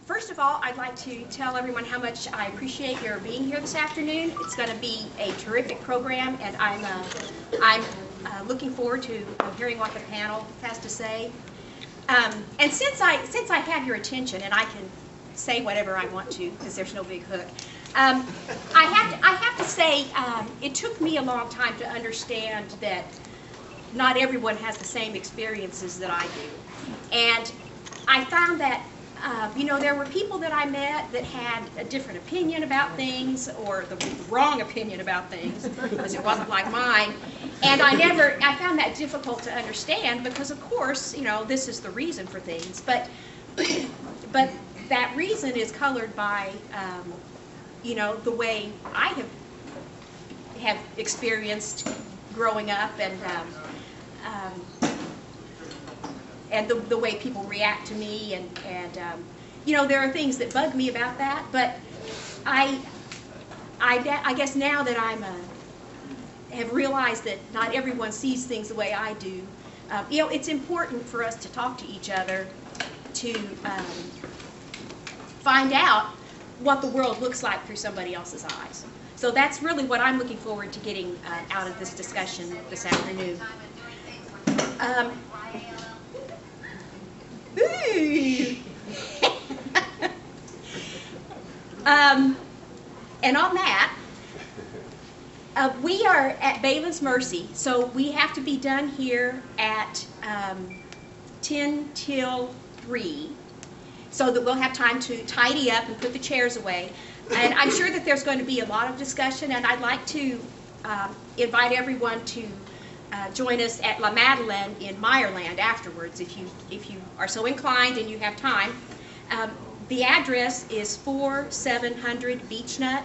First of all, I'd like to tell everyone how much I appreciate your being here this afternoon. It's going to be a terrific program, and I'm looking forward to hearing what the panel has to say. And since I have your attention, and I can say whatever I want to because there's no big hook, I have to say it took me a long time to understand that not everyone has the same experiences that I do, and I found that you know, there were people that I met that had a different opinion about things, or the wrong opinion about things, because it wasn't like mine. And I found that difficult to understand because, of course, you know, this is the reason for things. But that reason is colored by, you know, the way I have experienced growing up, and the way people react to me, and you know, there are things that bug me about that, but I guess now that have realized that not everyone sees things the way I do, you know, it's important for us to talk to each other to find out what the world looks like through somebody else's eyes. So that's really what I'm looking forward to getting out of this discussion this afternoon. And on that, we are at Balin's Mercy, so we have to be done here at 10 till 3, so that we'll have time to tidy up and put the chairs away. And I'm sure that there's going to be a lot of discussion, and I'd like to invite everyone to join us at La Madeleine in Meyerland afterwards, if you are so inclined and you have time. The address is 4700 Beechnut,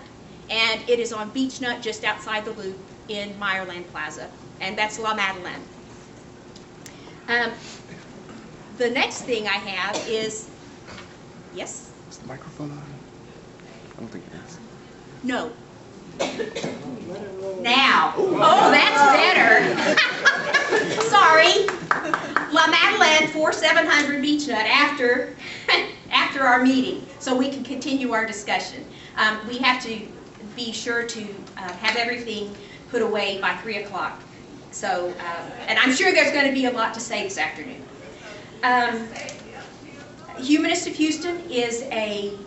and it is on Beechnut just outside the Loop in Meyerland Plaza, and that's La Madeleine. The next thing I have is, yes? Is the microphone on? I don't think it is. No. Now. Oh, that's better. Sorry. La Madeleine, 4700 Beechnut, after our meeting, so we can continue our discussion. We have to be sure to have everything put away by 3 o'clock. So, and I'm sure there's going to be a lot to say this afternoon. Humanists of Houston is a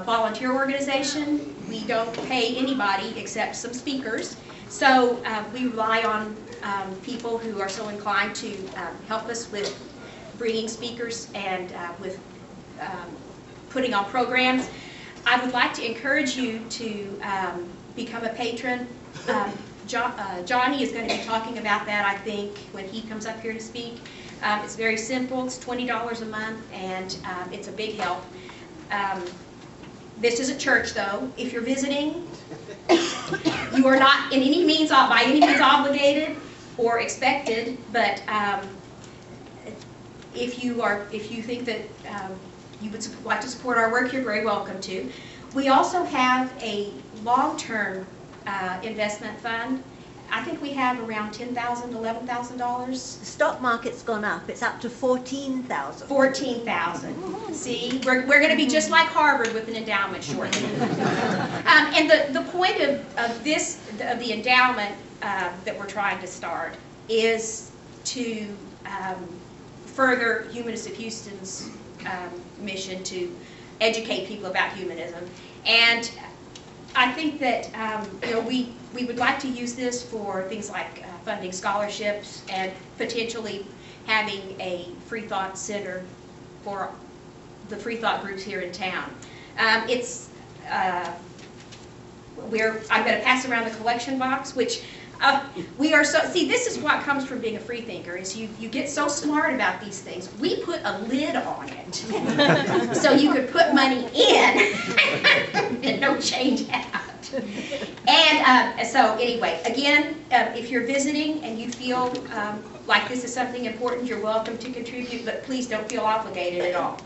volunteer organization. We don't pay anybody except some speakers. So we rely on people who are so inclined to help us with bringing speakers and with putting on programs. I would like to encourage you to become a patron. Johnny is going to be talking about that, I think, when he comes up here to speak. It's very simple. It's $20 a month, and it's a big help. This is a church, though. If you're visiting, you are not by any means obligated or expected. But if you think that you would like to support our work, you're very welcome to. We also have a long-term investment fund. I think we have around $10,000, $11,000. The stock market's gone up. It's up to 14,000. 14,000. See, we're going to be just like Harvard with an endowment shortly. And the point of the endowment that we're trying to start is to further Humanists of Houston's mission to educate people about humanism. And I think that you know, we would like to use this for things like funding scholarships and potentially having a free thought center for the free thought groups here in town. I'm going to pass around the collection box, which we are so, see, this is what comes from being a free thinker, is you get so smart about these things. We put a lid on it so you could put money in and no change out. And so anyway, again, if you're visiting and you feel like this is something important, you're welcome to contribute, but please don't feel obligated at all.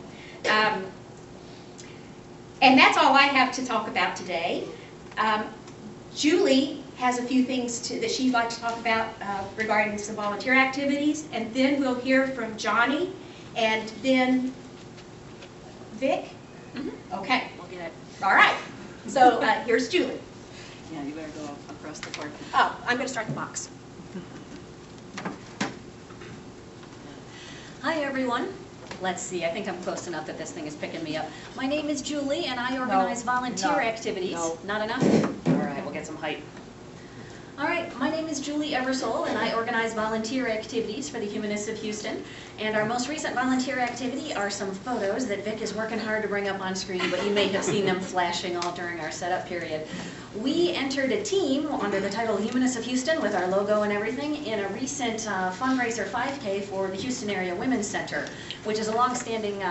And that's all I have to talk about today. Julie has a few things that she'd like to talk about regarding some volunteer activities, and then we'll hear from Johnny, and then Vic? Mm-hmm. Okay. We'll get it. All right. So here's Julie. Yeah, you better go across the board. Oh, I'm going to start the box. Hi, everyone. Let's see, I think I'm close enough that this thing is picking me up. My name is Julie, and I organize volunteer activities. No. Not enough? All right, we'll get some height. All right, my name is Julie Eversole, and I organize volunteer activities for the Humanists of Houston. And our most recent volunteer activity are some photos that Vic is working hard to bring up on screen, but you may have seen them flashing all during our setup period. We entered a team under the title Humanists of Houston with our logo and everything in a recent fundraiser 5K for the Houston Area Women's Center, which is a long-standing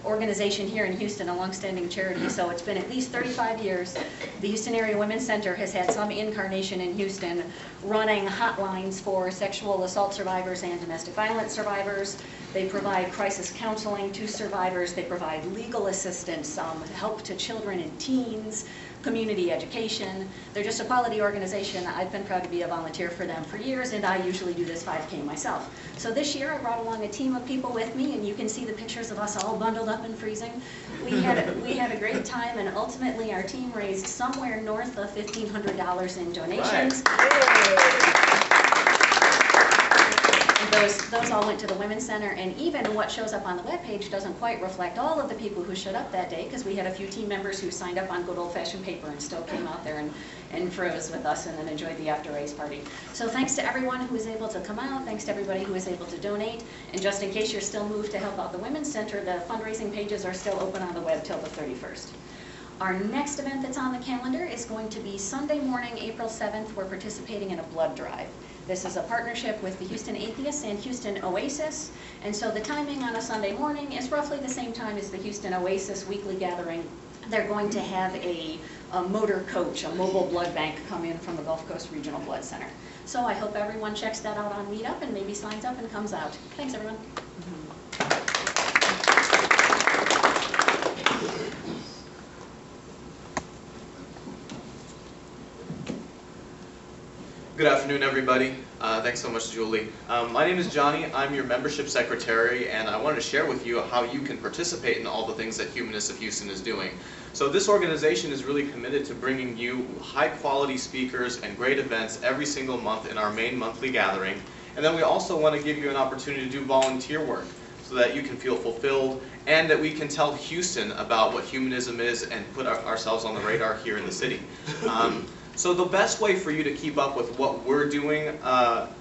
organization here in Houston, a long-standing charity. So it's been at least 35 years. The Houston Area Women's Center has had some incarnation in Houston, running hotlines for sexual assault survivors and domestic violence survivors. They provide crisis counseling to survivors. They provide legal assistance, help to children and teens, community education. They're just a quality organization. I've been proud to be a volunteer for them for years, and I usually do this 5K myself. So this year I brought along a team of people with me, and you can see the pictures of us all bundled up and freezing. We had a great time, and ultimately our team raised somewhere north of $1,500 in donations. Right. Those all went to the Women's Center, and even what shows up on the webpage doesn't quite reflect all of the people who showed up that day, because we had a few team members who signed up on good old-fashioned paper and still came out there and froze with us and then enjoyed the after-race party. So thanks to everyone who was able to come out, thanks to everybody who was able to donate, and just in case you're still moved to help out the Women's Center, the fundraising pages are still open on the web till the 31st. Our next event that's on the calendar is going to be Sunday morning, April 7th. We're participating in a blood drive. This is a partnership with the Houston Atheists and Houston Oasis, and so the timing on a Sunday morning is roughly the same time as the Houston Oasis weekly gathering. They're going to have a motor coach, a mobile blood bank, come in from the Gulf Coast Regional Blood Center. So I hope everyone checks that out on Meetup and maybe signs up and comes out. Thanks, everyone. Good afternoon, everybody. Thanks so much, Julie. My name is Johnny. I'm your membership secretary, and I wanted to share with you how you can participate in all the things that Humanists of Houston is doing. So this organization is really committed to bringing you high-quality speakers and great events every single month in our main monthly gathering. And then we also want to give you an opportunity to do volunteer work so that you can feel fulfilled and that we can tell Houston about what humanism is and put ourselves on the radar here in the city. So the best way for you to keep up with what we're doing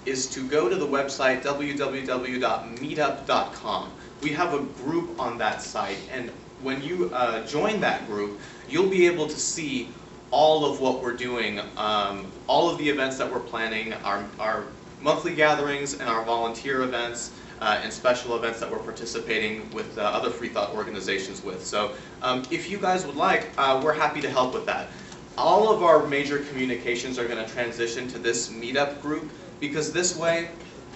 is to go to the website www.meetup.com. We have a group on that site, and when you join that group, you'll be able to see all of what we're doing, all of the events that we're planning, our monthly gatherings and our volunteer events, and special events that we're participating with other free thought organizations with. So if you guys would like, we're happy to help with that. All of our major communications are going to transition to this Meetup group, because this way,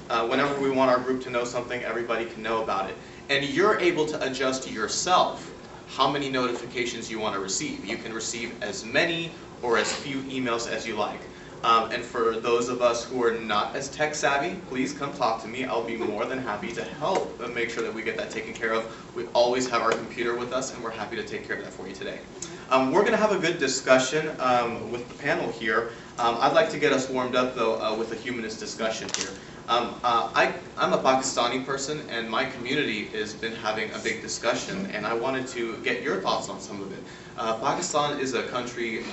whenever we want our group to know something, everybody can know about it. And you're able to adjust yourself how many notifications you want to receive. You can receive as many or as few emails as you like. And for those of us who are not as tech savvy, please come talk to me. I'll be more than happy to help and make sure that we get that taken care of. We always have our computer with us, and we're happy to take care of that for you today. We're going to have a good discussion with the panel here. I'd like to get us warmed up, though, with a humanist discussion here. I'm a Pakistani person, and my community has been having a big discussion, and I wanted to get your thoughts on some of it. Pakistan is a country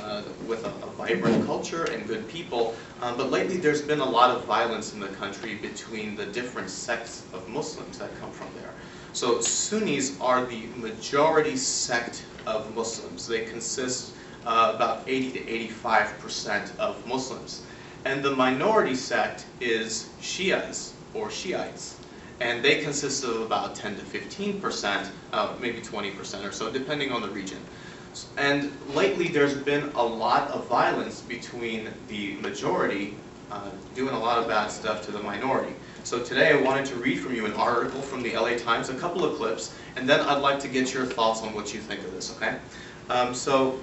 with a vibrant culture and good people, but lately there's been a lot of violence in the country between the different sects of Muslims that come from there. So Sunnis are the majority sect of Muslims. They consist about 80 to 85% of Muslims. And the minority sect is Shias, or Shiites. And they consist of about 10 to 15%, maybe 20% or so, depending on the region. And lately there's been a lot of violence between the majority doing a lot of bad stuff to the minority. So today I wanted to read from you an article from the LA Times, a couple of clips, and then I'd like to get your thoughts on what you think of this, okay? So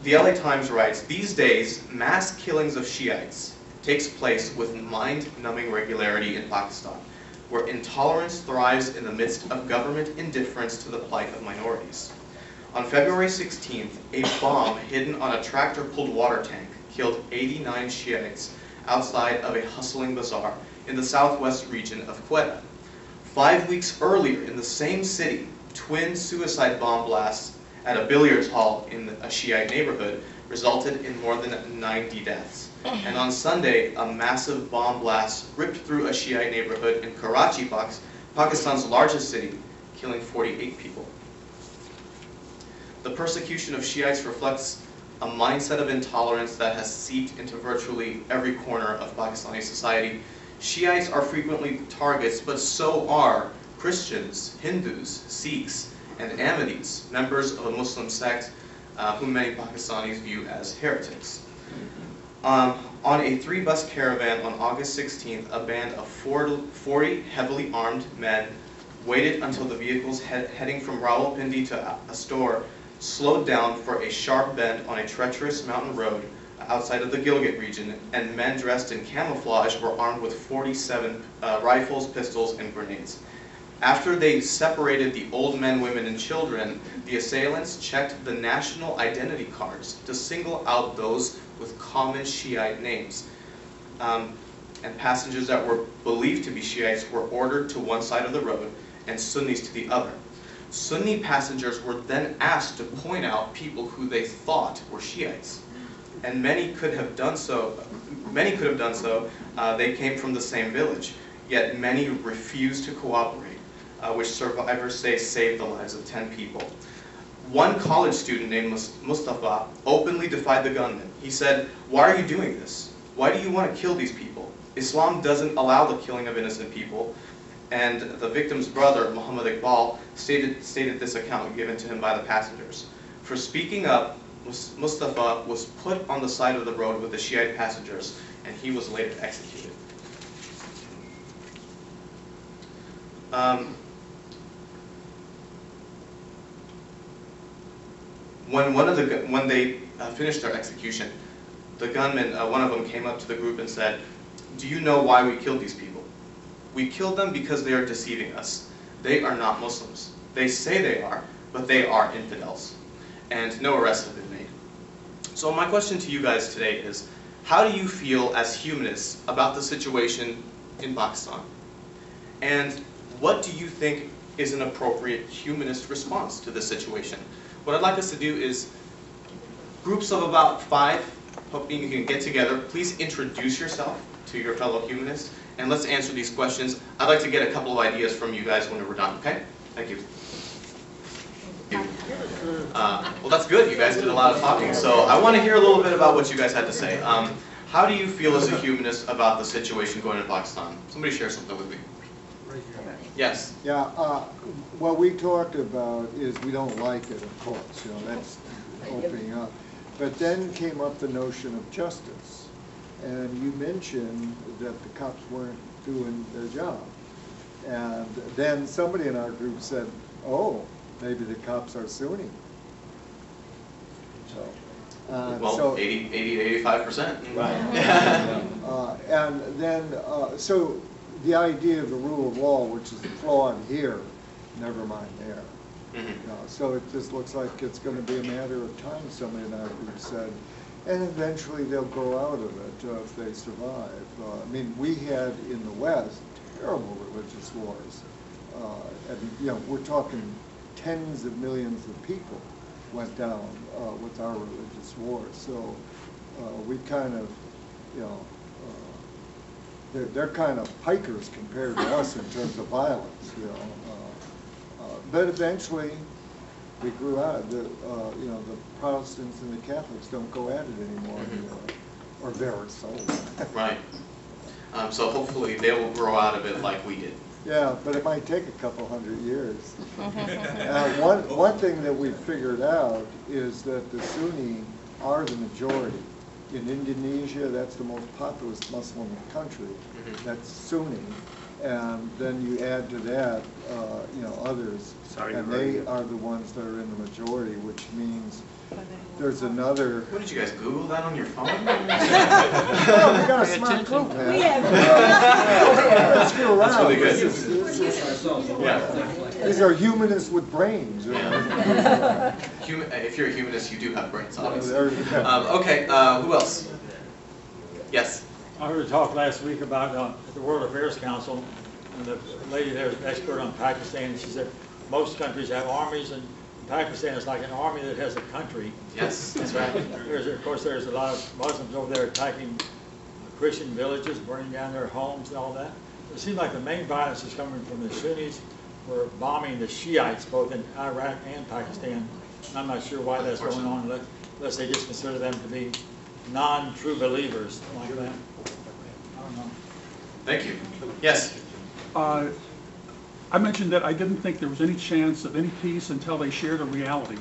the LA Times writes, "These days, mass killings of Shiites takes place with mind-numbing regularity in Pakistan. where intolerance thrives in the midst of government indifference to the plight of minorities. On February 16th, a bomb hidden on a tractor-pulled water tank killed 89 Shiites outside of a hustling bazaar in the southwest region of Quetta. 5 weeks earlier, in the same city, twin suicide bomb blasts at a billiards hall in a Shiite neighborhood resulted in more than 90 deaths. And on Sunday, a massive bomb blast ripped through a Shiite neighborhood in Karachi, Pakistan's largest city, killing 48 people. The persecution of Shiites reflects a mindset of intolerance that has seeped into virtually every corner of Pakistani society. Shiites are frequently targets, but so are Christians, Hindus, Sikhs, and Ahmadis, members of a Muslim sect whom many Pakistanis view as heretics. On a 3-bus caravan on August 16th, a band of 40 heavily armed men waited until the vehicles heading from Rawalpindi to a store slowed down for a sharp bend on a treacherous mountain road outside of the Gilgit region, and men dressed in camouflage were armed with 47 rifles, pistols, and grenades. After they separated the old men, women, and children, the assailants checked the national identity cards to single out those with common Shiite names. And passengers that were believed to be Shiites were ordered to one side of the road and Sunnis to the other. Sunni passengers were then asked to point out people who they thought were Shiites. And many could have done so. They came from the same village, yet many refused to cooperate, which survivors say saved the lives of 10 people. One college student named Mustafa openly defied the gunman. He said, "Why are you doing this? Why do you want to kill these people? Islam doesn't allow the killing of innocent people." And the victim's brother, Muhammad Iqbal, stated this account given to him by the passengers. For speaking up, Mustafa was put on the side of the road with the Shiite passengers, and he was later executed. When they finished their execution, the gunman, one of them came up to the group and said, "Do you know why we killed these people? We killed them because they are deceiving us. They are not Muslims. They say they are, but they are infidels." And no arrests have been made. So my question to you guys today is, how do you feel as humanists about the situation in Pakistan? And what do you think is an appropriate humanist response to this situation? What I'd like us to do is, groups of about 5, hoping you can get together, please introduce yourself to your fellow humanists, and let's answer these questions. I'd like to get a couple of ideas from you guys when we're done, okay? Thank you. Well, that's good. You guys did a lot of talking, so I want to hear a little bit about what you guys had to say. How do you feel as a humanist about the situation going in Pakistan? Somebody share something with me. Yes. Yeah, what we talked about is we don't like it, of course, you know, that's opening up. But then came up the notion of justice. And you mentioned that the cops weren't doing their job. And then somebody in our group said, "Oh, maybe the cops are Sunni." So, well, so 80 to 85%. Right. And then, so the idea of the rule of law, which is flawed here, never mind there. So it just looks like it's going to be a matter of time, somebody in our group said. And eventually they'll grow out of it if they survive. I mean, we had in the West terrible religious wars. And, you know, we're talking tens of millions of people went down with our religious wars. So we kind of, you know, they're kind of pikers compared to us in terms of violence, you know. But eventually we grew out of it. You know, the Protestants and the Catholics don't go at it anymore, or very seldom. Right. So hopefully they will grow out of it like we did. Yeah, but it might take a couple hundred years. One thing that we've figured out is that the Sunni are the majority. In Indonesia, that's the most populous Muslim country. That's Sunni. And then you add to that, you know, others. Sorry, and they are the ones that are in the majority, which means there's another. What did you guys Google that on your phone? Oh, we got a smart group, man. We have. Let's go around. That's really good. Yeah. These are humanists with brains. Yeah. If you're a humanist, you do have brains, obviously. Okay, who else? Yes. I heard a talk last week about at the World Affairs Council, and the lady there was an expert on Pakistan. She said most countries have armies, and Pakistan is like an army that has a country. Yes, that's right. Of course, there's a lot of Muslims over there attacking Christian villages, burning down their homes and all that. It seems like the main violence is coming from the Sunnis, who are bombing the Shiites, both in Iraq and Pakistan. And I'm not sure why that's going on, unless they just consider them to be non-true believers like that. I don't know. Thank you. Yes. I mentioned that I didn't think there was any chance of any peace until they shared a reality.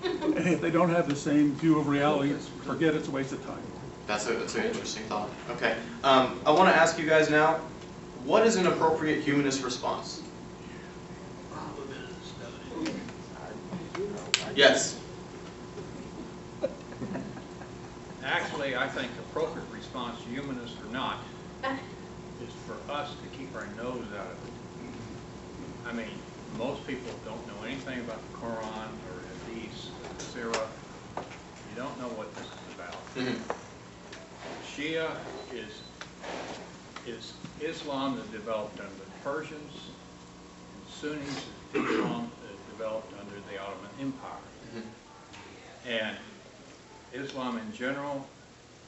And if they don't have the same view of reality, forget it's a waste of time. That's an interesting thought. Okay. I want to ask you guys now, what is an appropriate humanist response? Yes. Actually, I think the appropriate response, humanist or not, is for us to keep our nose out of it. I mean, most people don't know anything about the Quran or Hadith, Sirah. You don't know what this is about. Mm-hmm. Shia is Islam that developed under the Persians, and Sunnis is Islam that developed under the Ottoman Empire. Mm-hmm. And Islam in general,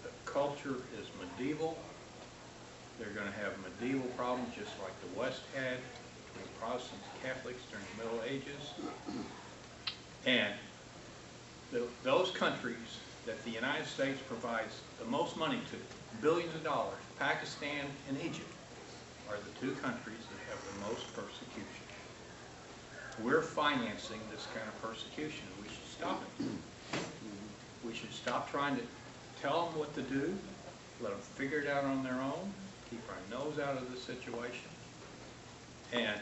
the culture is medieval. They're going to have medieval problems just like the West had between Protestants and Catholics during the Middle Ages. And those countries that the United States provides the most money to, billions of dollars, Pakistan and Egypt, are the two countries that have the most persecution. We're financing this kind of persecution. We should stop it. We should stop trying to tell them what to do, let them figure it out on their own, keep our nose out of the situation. And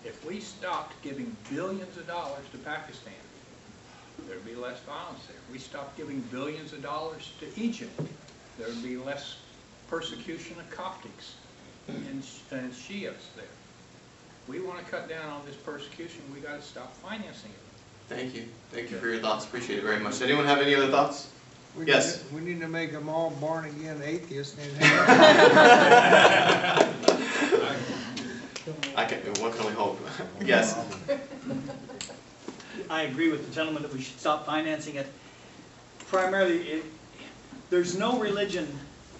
if we stopped giving billions of dollars to Pakistan, there'd be less violence there. We stopped giving billions of dollars to Egypt, there'd be less persecution of Coptics and Shias there. We want to cut down on this persecution, we got to stop financing it. Thank you. Thank you for your thoughts. Appreciate it very much. Anyone have any other thoughts? Yes. We need to make them all born-again atheists. One can only hope. Yes. I agree with the gentleman that we should stop financing it. Primarily, there's no religion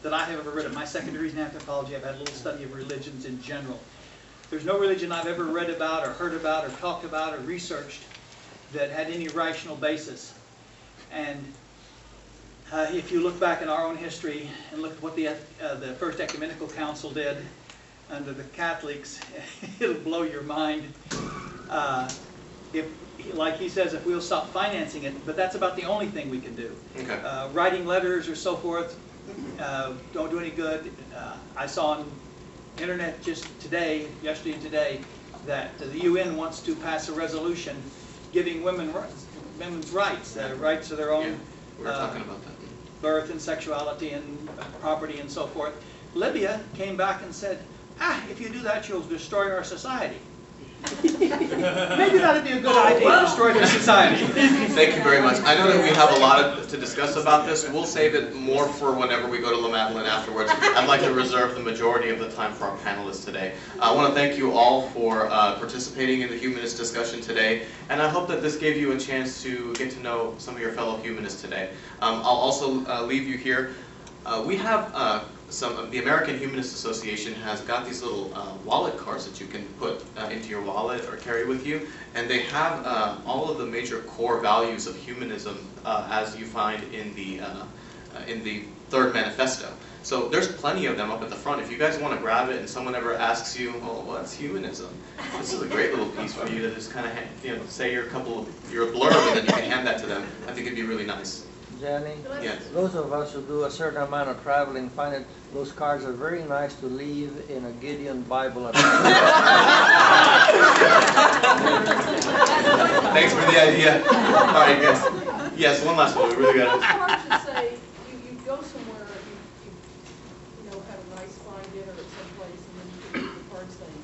that I have ever read of. My second degree is in anthropology. I've had a little study of religions in general. There's no religion I've ever read about or heard about or talked about or researched that had any rational basis. And if you look back in our own history and look at what the First Ecumenical Council did under the Catholics, it'll blow your mind. Like he says, if we'll stop financing it, but that's about the only thing we can do. Okay. Writing letters or so forth don't do any good. I saw on the internet just today, yesterday and today, that the UN wants to pass a resolution giving women's rights, rights to their own we were talking about that. birth and sexuality and property and so forth. Libya came back and said, if you do that, you'll destroy our society. Maybe that'd be a good idea to destroy their society. Thank you very much. I know that we have a lot to discuss about this. We'll save it more for whenever we go to La Madeleine afterwards. I'd like to reserve the majority of the time for our panelists today. I want to thank you all for participating in the humanist discussion today, and I hope that this gave you a chance to get to know some of your fellow humanists today. I'll also leave you here. We have the American Humanist Association has got these little wallet cards that you can put into your wallet or carry with you, and they have all of the major core values of humanism as you find in the Third Manifesto. So there's plenty of them up at the front. If you guys want to grab it and someone ever asks you, well, what's humanism? This is a great little piece for you to just kind of say your blurb, and then you can hand that to them. I think it'd be really nice. Jenny, Yes. those of us who do a certain amount of traveling find that those cards are very nice to leave in a Gideon Bible. Thanks for the idea. All right, guys. Yes, one last one. We really got it. I should say, you go somewhere, you know, have a nice fine dinner at some place, and then you can do the card saying,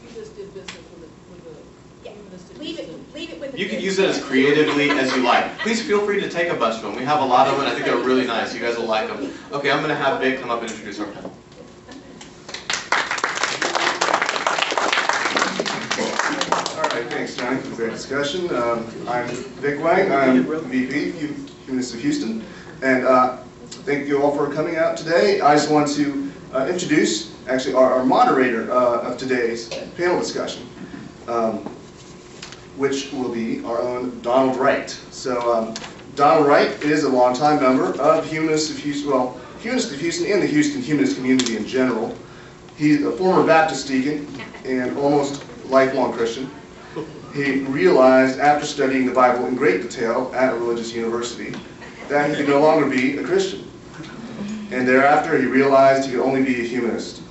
you just did business with a humanist. Leave it with the You can kids. use it as creatively as you like. Please feel free to take a bunch of them. We have a lot of them, and I think they're really nice. You guys will like them. Okay, I'm going to have Vic come up and introduce our panel. All right, thanks, Johnny, for the great discussion. I'm Vic Wang. I'm VP, Humanists of Houston, and thank you all for coming out today. I just want to introduce, actually, our moderator of today's panel discussion, which will be our own Donald Wright. So, Donald Wright is a longtime member of Humanists of Houston, well, Humanists of Houston and the Houston humanist community in general. He's a former Baptist deacon and almost lifelong Christian. He realized after studying the Bible in great detail at a religious university that he could no longer be a Christian. And thereafter he realized he could only be a humanist.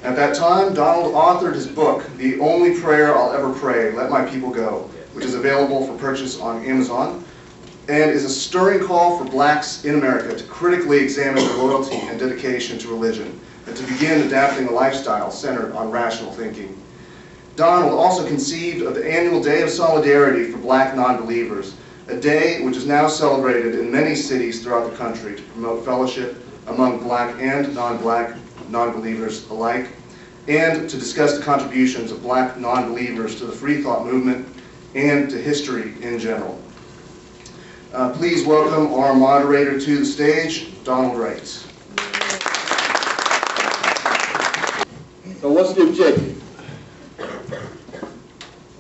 At that time, Donald authored his book, The Only Prayer I'll Ever Pray, Let My People Go, which is available for purchase on Amazon, and is a stirring call for blacks in America to critically examine their loyalty and dedication to religion, and to begin adapting a lifestyle centered on rational thinking. Donald also conceived of the annual Day of Solidarity for black non-believers, a day which is now celebrated in many cities throughout the country to promote fellowship among black and non-black non-believers alike, and to discuss the contributions of black non-believers to the free thought movement and to history in general. Please welcome our moderator to the stage, Donald Wright. So what's the objective?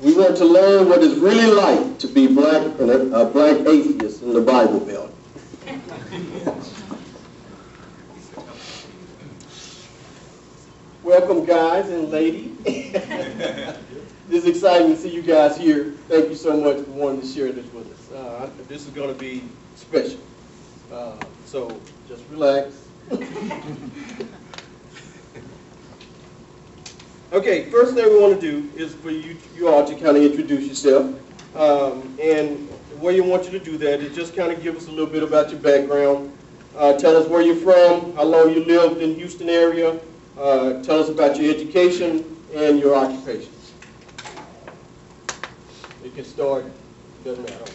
We want to learn what it's really like to be black and a black atheist in the Bible Belt. Welcome, guys and ladies. It's exciting to see you guys here. Thank you so much for wanting to share this with us. This is going to be special. So just relax. Okay, first thing we want to do is for you all to kind of introduce yourself. And the way you want you to do that is just kind of give us a little bit about your background. Tell us where you're from, how long you lived in Houston area. Tell us about your education and your occupation. You can start, doesn't matter.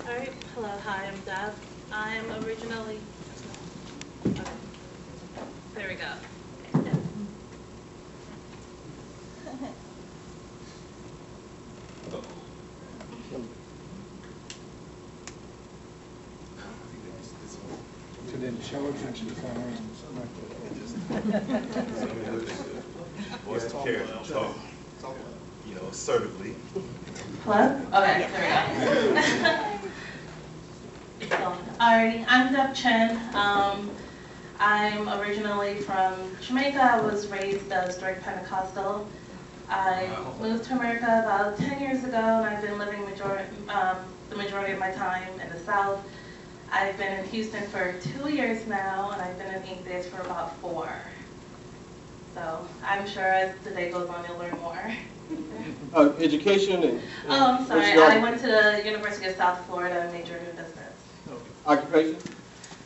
All right, hello, hi, I'm Deb. I am originally, okay. There we go. To then show it to the Voice talk, you know, assertively. Hello? Okay, there we go. Alrighty, I'm Deb Chen. I'm originally from Jamaica. I was raised a strict Pentecostal. I moved to America about 10 years ago, and I've been living the majority of my time in the South. I've been in Houston for 2 years now, and I've been an atheist for about 4. So I'm sure as the day goes on, you'll learn more. Education and oh, I'm sorry. I went to the University of South Florida and majored in business. Okay. Occupation?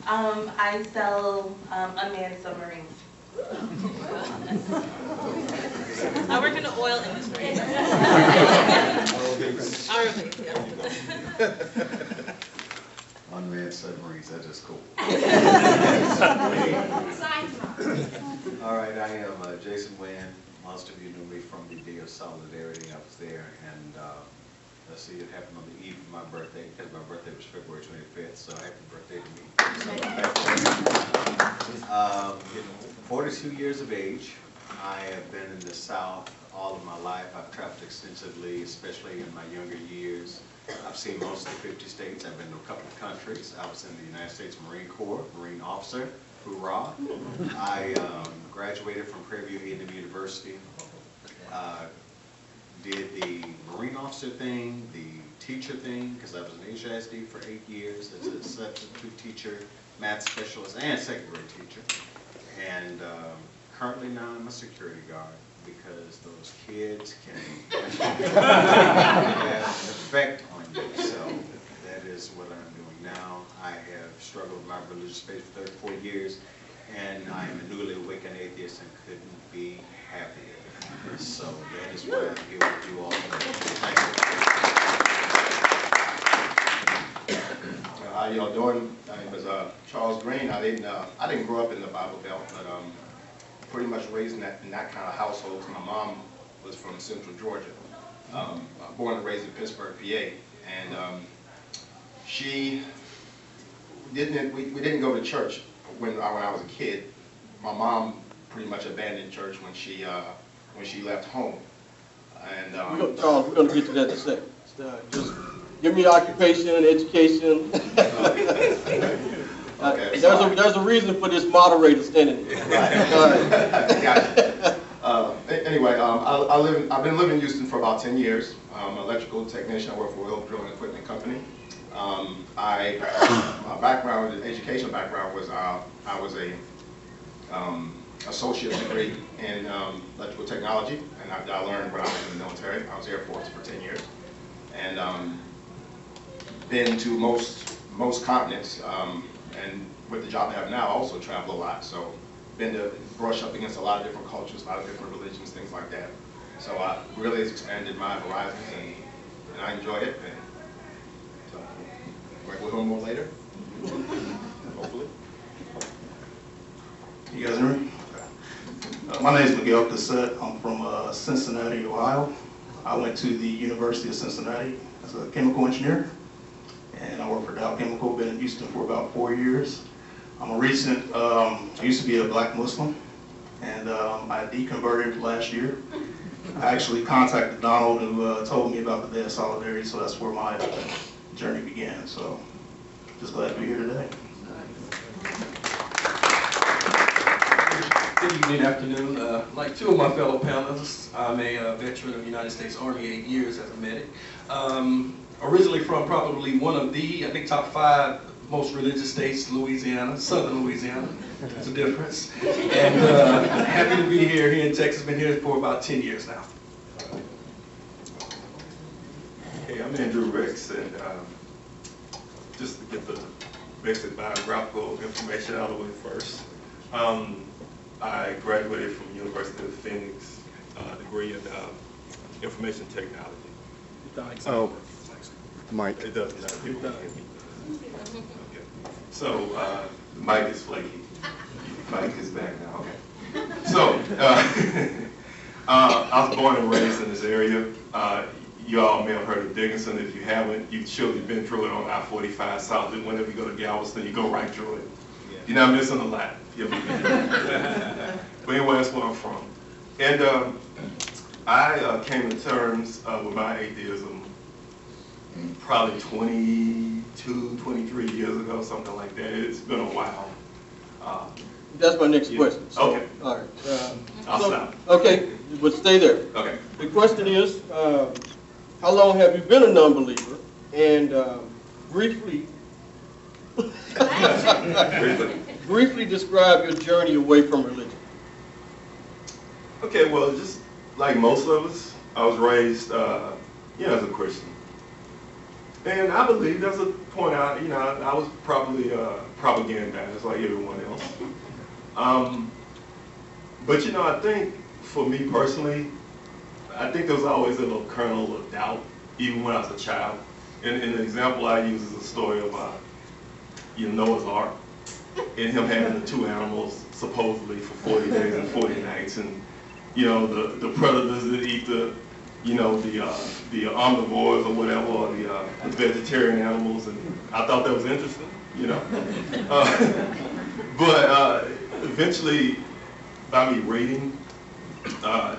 I sell unmanned submarines. I work in the oil industry. RV, yeah. Unmanned submarines, that's just cool. All right, I am Jason Wynn. Most of you knew me from the Day of Solidarity. I was there, and let's see, it happened on the eve of my birthday, because my birthday was February 25th, so happy birthday to me. 42 years of age. I have been in the South all of my life. I've traveled extensively, especially in my younger years. I've seen most of the 50 states. I've been to a couple of countries. I was in the United States Marine Corps, Marine officer, hoorah. I graduated from Prairie View A&M University. Did the Marine officer thing, the teacher thing, because I was an HISD for 8 years as a substitute teacher, math specialist, and second grade teacher. And currently now I'm a security guard, because those kids can have an effect on you. So that is what I'm doing now. I have struggled with my religious faith for 34 years, and I am a newly awakened atheist and couldn't be happier. So that is why I'm here with you all today. Thank you. How y'all doing? My name is Charles Green. I didn't grow up in the Bible Belt, but pretty much raised in that kind of household. My mom was from Central Georgia, born and raised in Pittsburgh, PA, and she didn't. We didn't go to church when I was a kid. My mom pretty much abandoned church when she left home. And Charles, we're going to get to that in a second. Just give me occupation and education. Okay, there's a reason for this moderator standing here. Right. Gotcha. Anyway, I've been living in Houston for about 10 years. I'm an electrical technician. I work for Oil Drilling Equipment Company. My background, education background was I was a associate's degree in electrical technology, and I learned when I was in the military. I was Air Force for 10 years, and been to most continents. And with the job I have now, I also travel a lot. So been to brush up against a lot of different cultures, a lot of different religions, things like that. So I really has expanded my horizons, and I enjoy it. And so we'll go more later, hopefully. You guys hear me? My name is Miguel Cassette. I'm from Cincinnati, Ohio. I went to the University of Cincinnati as a chemical engineer, and I work for Dow Chemical. Been in Houston for about 4 years. I'm a recent, I used to be a black Muslim, and I deconverted last year. I actually contacted Donald, who told me about the Day of Solidarity, so that's where my journey began. So just glad to be here today. Good evening, afternoon. Like two of my fellow panelists, I'm a veteran of the United States Army, 8 years as a medic. Originally from probably one of the, I think, top 5 most religious states, Louisiana, southern Louisiana. There's a difference. And happy to be here in Texas. Been here for about 10 years now. Hey, I'm Andrew Ricks, and just to get the basic biographical information out of the way first. I graduated from University of Phoenix, degree in information technology. Oh, Mike. It doesn't matter. People can hear me. Okay. So the mic is flaky. Mic is back now. Okay. So I was born and raised in this area. You all may have heard of Dickinson. If you haven't, you've surely been through it on I-45 South. And whenever you go to Galveston, you go right through it. Yeah. You're not missing a lot. But anyway, that's where I'm from. And I came to terms with my atheism probably 22, 23 years ago, something like that. It's been a while. That's my next question. So, okay. All right. I'll stop. Okay, but stay there. Okay. The question is, how long have you been a non-believer? And briefly describe your journey away from religion. Okay, well, just like most of us, I was raised, as a Christian. And I believe there's a point out, I was probably propagandized like everyone else. But I think for me personally, I think there was always a little kernel of doubt, even when I was a child. And the example I use is a story about Noah's Ark, and him having the 2 animals supposedly for 40 days and 40 nights, and the predators that eat the omnivores or whatever, or the vegetarian animals, and I thought that was interesting, But eventually, by me reading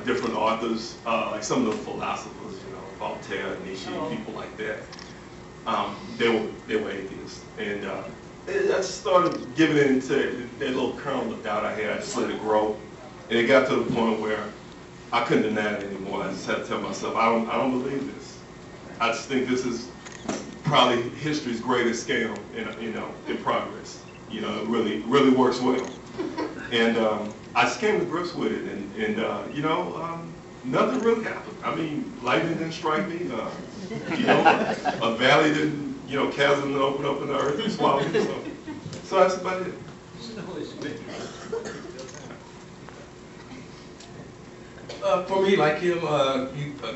different authors, like some of the philosophers, Voltaire, Nietzsche, people like that, they were atheists, and I just started giving into that little kernel of doubt I had. I just let it grow, and it got to the point where I couldn't deny it anymore. I just had to tell myself, I don't believe this. I just think this is probably history's greatest scam in progress. It really works well. And I just came to grips with it, and nothing really happened. I mean, lightning didn't strike me. A valley didn't, chasm didn't open up in the earth and swallow me. So that's about it. For me, like him,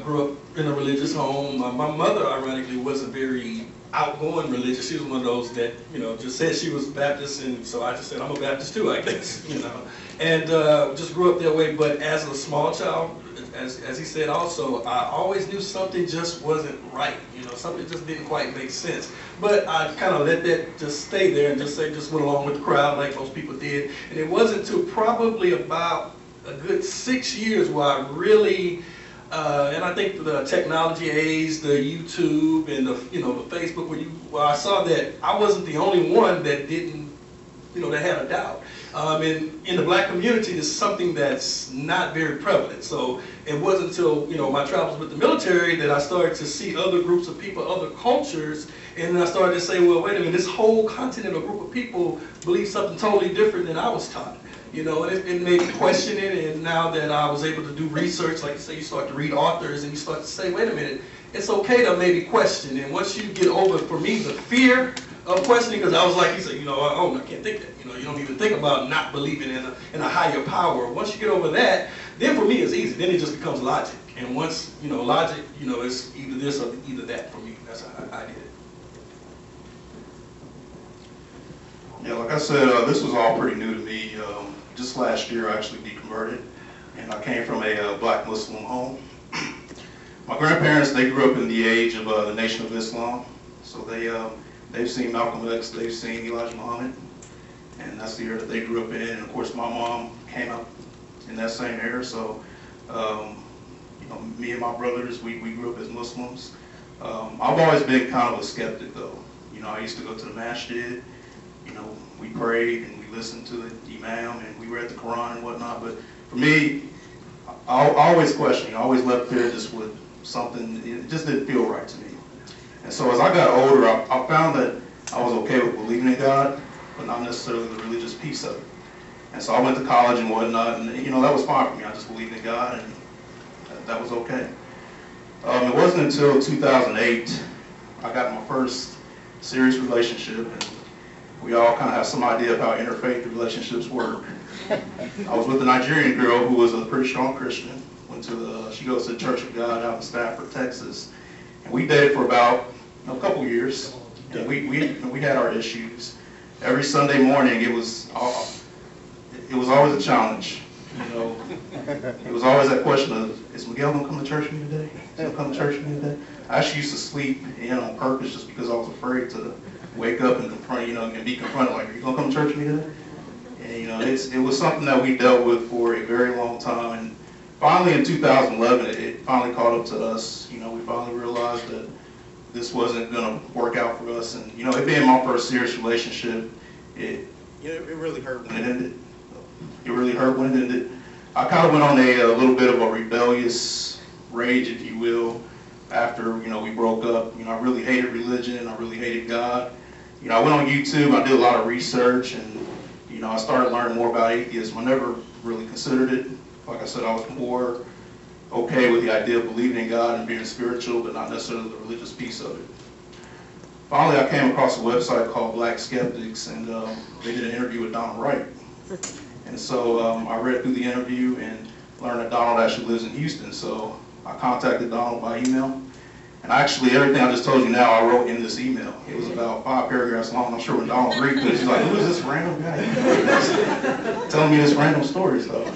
grew up in a religious home. My mother, ironically, wasn't very outgoing religious. She was one of those that, just said she was Baptist, and so I just said, I'm a Baptist too, I guess, And just grew up that way, but as a small child, as he said also, I always knew something just wasn't right, something just didn't quite make sense. But I kind of let that just stay there and just went along with the crowd like most people did. And it wasn't until probably about a good 6 years where I really, and I think the technology age, the YouTube and the Facebook, where I saw that I wasn't the only one that didn't, that had a doubt. And in the black community, it's something that's not very prevalent. So it wasn't until, my travels with the military that I started to see other groups of people, other cultures, and then I started to say, well, wait a minute, this whole continent or group of people believe something totally different than I was taught. And it made me question it, and now that I was able to do research, like you say, you start to read authors, and you start to say, wait a minute, it's okay to maybe question. And once you get over, for me, the fear of questioning, because I was like, he said, I can't think that. You don't even think about not believing in a higher power. Once you get over that, then for me it's easy. Then it just becomes logic. And once, logic, it's either this or either that for me. That's how I did it. Yeah, like I said, this was all pretty new to me. Just last year I actually deconverted, and I came from a black Muslim home. My grandparents, they grew up in the age of the Nation of Islam, so they've seen Malcolm X, they've seen Elijah Muhammad, and that's the era that they grew up in. And of course my mom came up in that same era, so me and my brothers, we grew up as Muslims. I've always been kind of a skeptic though. I used to go to the masjid, we prayed and we listened to the imam and we read the Quran and whatnot, but for me, I always questioned, I always left there just with something, it just didn't feel right to me. And so as I got older, I found that I was okay with believing in God, but not necessarily the religious piece of it. And so I went to college and whatnot, and that was fine for me. I just believed in God, and that was okay. It wasn't until 2008 I got my first serious relationship, and we all kind of have some idea of how interfaith relationships work. I was with a Nigerian girl who was a pretty strong Christian. She goes to the Church of God out in Stafford, Texas. And we dated for about a couple years. And we had our issues. Every Sunday morning it was always a challenge. It was always that question of, is Miguel gonna come to church with me today? Is he gonna come to church with me today? I actually used to sleep in on purpose just because I was afraid to wake up and confront, and be confronted like, are you gonna come to church with me today? And it was something that we dealt with for a very long time. And finally in 2011, it finally caught up to us. We finally realized that this wasn't gonna work out for us. And it being my first serious relationship, it really hurt when it ended. It really hurt when it ended. I kind of went on a little bit of a rebellious rage, if you will, after we broke up. I really hated religion. I really hated God. I went on YouTube. I did a lot of research, and I started learning more about atheism. I never really considered it. Like I said, I was more okay with the idea of believing in God and being spiritual, but not necessarily the religious piece of it. Finally, I came across a website called Black Skeptics, and they did an interview with Donald Wright. And so I read through the interview and learned that Donald actually lives in Houston. So I contacted Donald by email. And actually, everything I just told you now, I wrote in this email. It was about 5 paragraphs long. I'm sure when Donald read this, he's like, who is this random guy telling me this random story? So,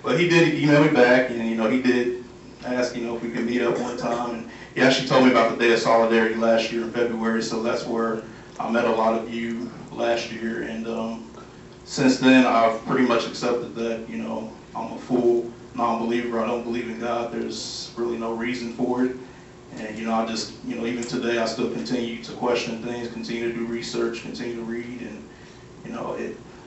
but he did email me back, and he did ask if we could meet up one time. And he actually told me about the Day of Solidarity last year in February. So that's where I met a lot of you last year. And since then, I've pretty much accepted that I'm a full non-believer. I don't believe in God. There's really no reason for it. And I just, even today, I still continue to question things, continue to do research, continue to read, and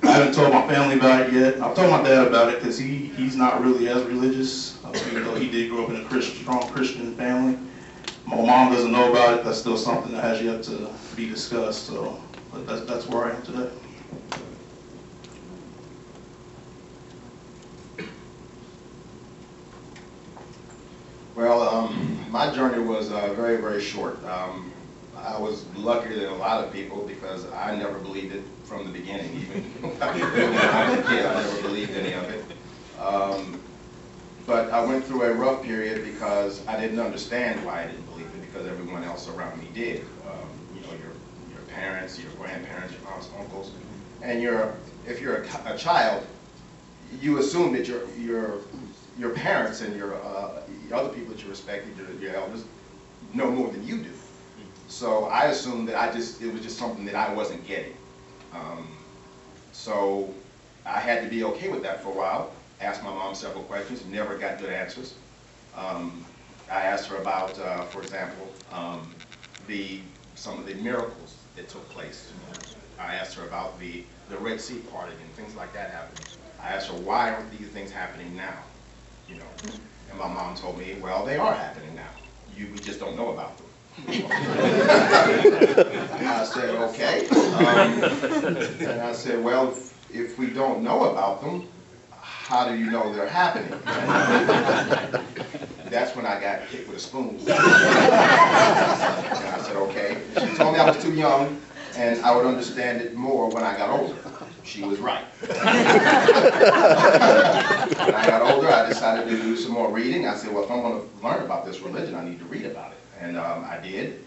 I haven't told my family about it yet. I've told my dad about it because he's not really as religious, even though he did grow up in a strong Christian family. My mom mom doesn't know about it, that's still something that has yet to be discussed. So, but that's where I am today. Well, my journey was very, very short. I was luckier than a lot of people because I never believed it from the beginning, even when I was a kid. I never believed any of it. But I went through a rough period because I didn't understand why I didn't believe it, because everyone else around me did. You know, your parents, your grandparents, your aunts, uncles, and if you're a child, you assume that your parents and your other people that you respect, your elders, know more than you do. So I assumed that it was just something that I wasn't getting. So I had to be okay with that for a while. Asked my mom several questions, never got good answers. I asked her about, for example, some of the miracles that took place. I asked her about the Red Sea parting and things like that happening. I asked her, why aren't these things happening now? You know, and my mom told me, well, they are happening now. We just don't know about them. I said, okay. And I said, well, if we don't know about them, how do you know they're happening? That's when I got hit with a spoon. And I said, okay. She told me I was too young and I would understand it more when I got older. She was right. When I got older, I decided to do some more reading. I said, well, if I'm going to learn about this religion, I need to read about it. And I did.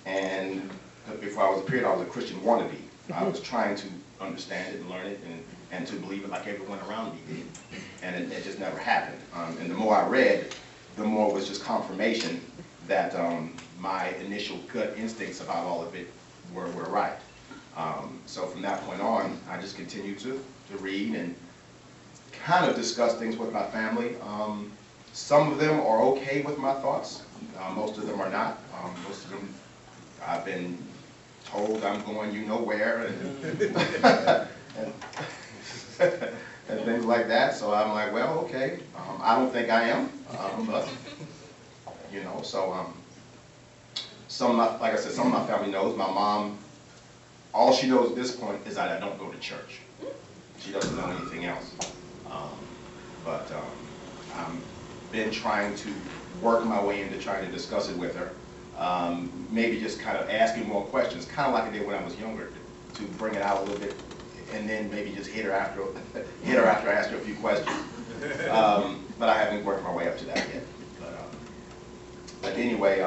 And before I was a period, I was a Christian wannabe. I was trying to understand it and learn it and to believe it like everyone around me did. And it just never happened. And the more I read, the more it was just confirmation that my initial gut instincts about all of it were right. So from that point on, I just continued to read and kind of discuss things with my family. Some of them are okay with my thoughts. Most of them are not. Most of them, I've been told I'm going you know where and things like that. So I'm like, well, okay. I don't think I am, but you know. So like I said, some of my family knows. My mom, all she knows at this point is that I don't go to church. She doesn't know anything else. But I've been trying to work my way into trying to discuss it with her. Maybe just kind of asking more questions, kind of like I did when I was younger, to bring it out a little bit, and then maybe just hit her after I asked her a few questions. But I haven't worked my way up to that yet. But anyway,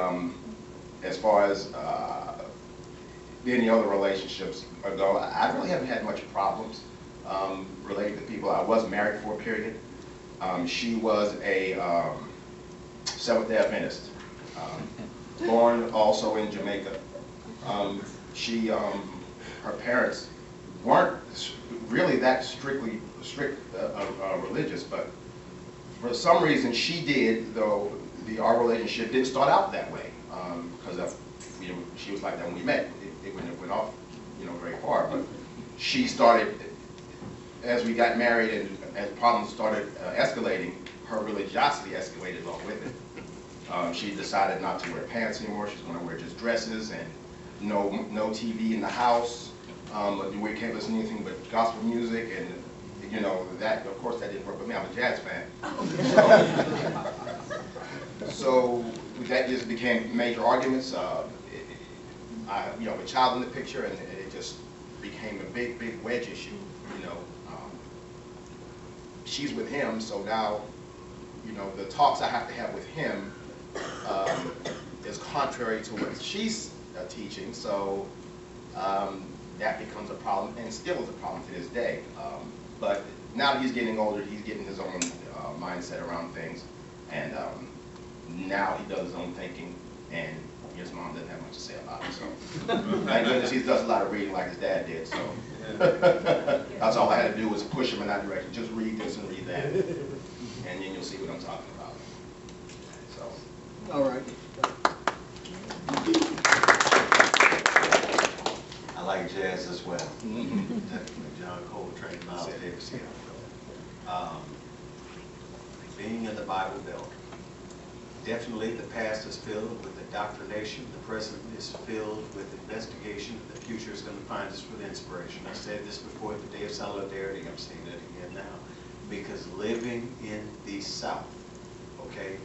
as far as any other relationships go, I really haven't had much problems related to people. I was married for a period. She was a Seventh-day Adventist, born also in Jamaica. Her parents weren't really that strict religious, but for some reason she did, though our relationship didn't start out that way, because she was like that when we met. It went off, very far, but she started, as we got married and as problems started escalating, her religiosity escalated along with it. She decided not to wear pants anymore. She's going to wear just dresses and no TV in the house. We can't listen to anything but gospel music, and that, of course, that didn't work with me. I'm a jazz fan. So that just became major arguments. I have a child in the picture, and it just became a big wedge issue. She's with him, so now the talks I have to have with him is contrary to what she's teaching. So that becomes a problem, and still is a problem to this day. But now that he's getting older, he's getting his own mindset around things, and now he does his own thinking, and his mom doesn't have much to say about it. So thank goodness he does a lot of reading like his dad did. So that's all I had to do was push him in that direction. Just read this and read that, and then you'll see what I'm talking about. So. All right. I like jazz as well. Definitely John Coltrane, Miles Davis. Being in the Bible Belt, Definitely the past is filled with indoctrination, the present is filled with investigation, the future is going to find us with inspiration. I said this before, the day of solidarity, I'm saying it again now, because living in the South, okay,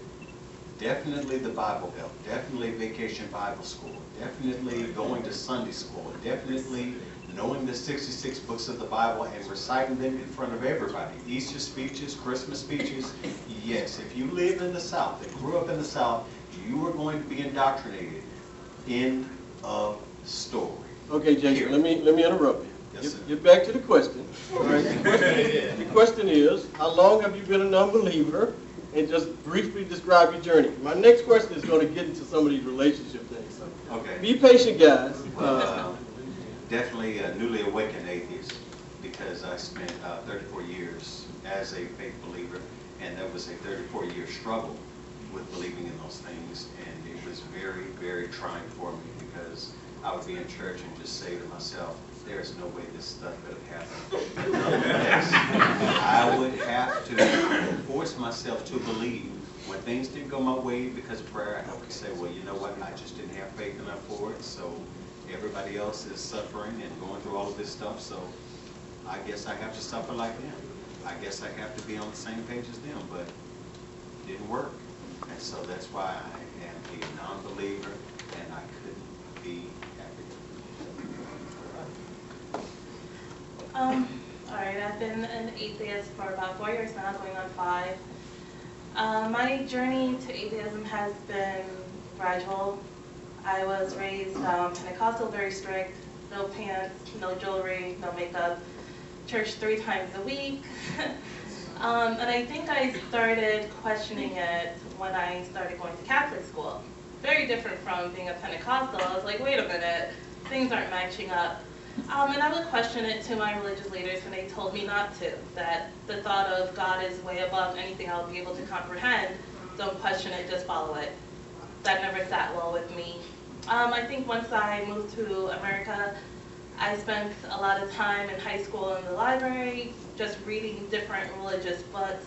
definitely the Bible Belt, definitely Vacation Bible School, definitely going to Sunday school, definitely knowing the 66 books of the Bible and reciting them in front of everybody. Easter speeches, Christmas speeches. Yes, if you live in the South and grew up in the South, you are going to be indoctrinated. End of story. Okay, Jason, let me interrupt you. Yes, sir. Get back to the question. All right. The question is, how long have you been a non-believer? And just briefly describe your journey. My next question is going to get into some of these relationship things. So Okay. be patient, guys. Definitely a newly awakened atheist, because I spent 34 years as a faith believer, and that was a 34-year struggle with believing in those things, and it was very, very trying for me, because I would be in church and just say to myself, there is no way this stuff could have happened. Nonetheless, I would have to force myself to believe. When things didn't go my way because of prayer, I would say, well, you know what, I just didn't have faith enough for it, so everybody else is suffering and going through all of this stuff, so I guess I have to suffer like them. I guess I have to be on the same page as them, but it didn't work. And so that's why I am a non-believer, and I couldn't be happier. All right, I've been an atheist for about 4 years now, going on 5. My journey to atheism has been gradual. I was raised Pentecostal, very strict, no pants, no jewelry, no makeup, church 3 times a week. And I think I started questioning it when I started going to Catholic school. Very different from being a Pentecostal. I was like, wait a minute, things aren't matching up. And I would question it to my religious leaders, and they told me not to, that the thought of God is way above anything I'll be able to comprehend. Don't question it, just follow it. That never sat well with me. I think once I moved to America, I spent a lot of time in high school in the library, just reading different religious books.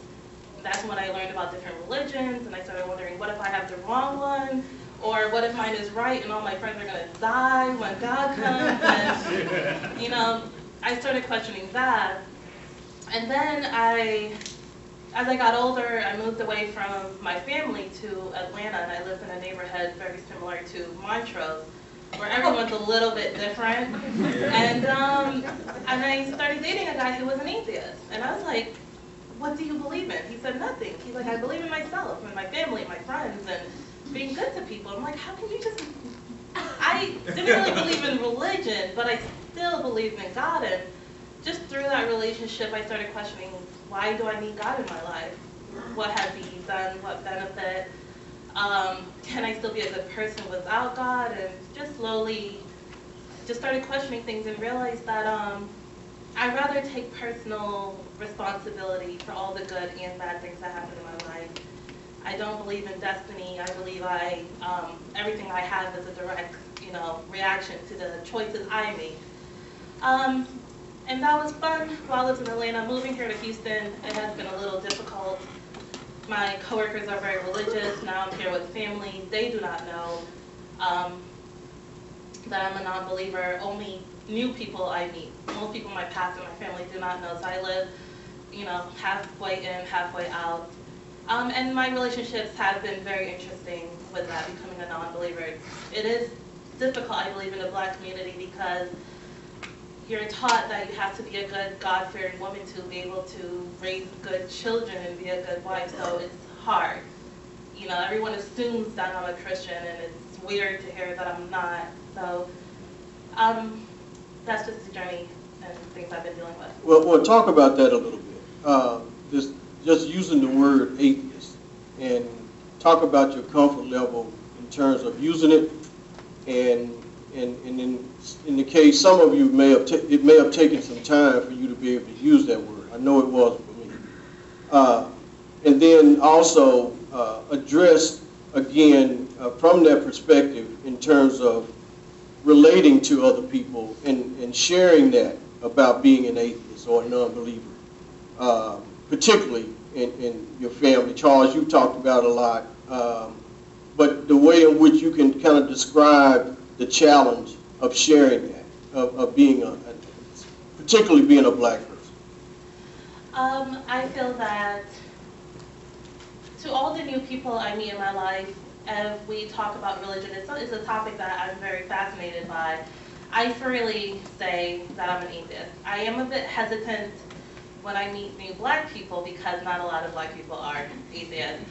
That's when I learned about different religions, and I started wondering, what if I have the wrong one? Or what if mine is right and all my friends are going to die when God comes? And, you know, I started questioning that. And then as I got older, I moved away from my family to Atlanta, and I lived in a neighborhood very similar to Montrose, where everyone's a little bit different. And I started dating a guy who was an atheist. And I was like, what do you believe in? He said, nothing. He's like, I believe in myself and my family and my friends and being good to people. I'm like, how can you just... I didn't really believe in religion, but I still believed in God. And just through that relationship, I started questioning, why do I need God in my life? What has He done? What benefit? Can I still be a good person without God? And just slowly just started questioning things and realized that I'd rather take personal responsibility for all the good and bad things that happen in my life. I don't believe in destiny. I believe everything I have is a direct, reaction to the choices I make. And that was fun while I was in Atlanta. Moving here to Houston, it has been a little difficult. My coworkers are very religious. Now I'm here with family. They do not know that I'm a non-believer. Only new people I meet. Most people in my past and my family do not know. So I live, halfway in, halfway out. And my relationships have been very interesting with that, becoming a non-believer. It is difficult, I believe, in the Black community because you're taught that you have to be a good, God-fearing woman to be able to raise good children and be a good wife, so it's hard. Everyone assumes that I'm a Christian, and it's weird to hear that I'm not. So that's just the journey and things I've been dealing with. Well, we'll talk about that a little bit. Just using the word atheist, and talk about your comfort level in terms of using it, and in the case, some of you it may have taken some time for you to be able to use that word. I know it was for me. And then also address again from that perspective in terms of relating to other people and sharing that about being an atheist or a non-believer, particularly in your family. Charles, you talked about a lot but the way in which you can kind of describe the challenge of sharing that, of being particularly being a black person. I feel that to all the new people I meet in my life, as we talk about religion, it's a topic that I'm very fascinated by. I freely say that I'm an atheist. I am a bit hesitant when I meet new black people because not a lot of black people are atheists.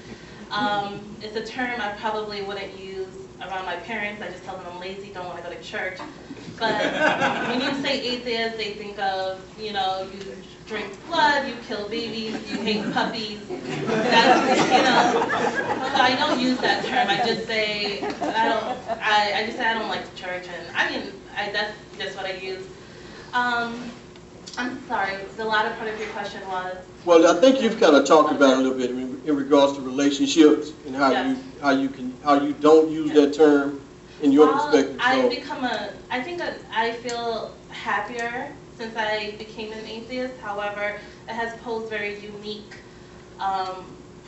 It's a term I probably wouldn't use around my parents. I just tell them I'm lazy, don't want to go to church. But when you say atheist, they think of, you know, you drink blood, you kill babies, you hate puppies. That's, you know, so I don't use that term. I just say I just say I don't like church, and I mean that's just what I use. I'm sorry, the latter part of your question was. Well, I think you've kind of talked about it a little bit in regards to relationships and how you don't use that term in your perspective. I feel happier since I became an atheist. However, it has posed very unique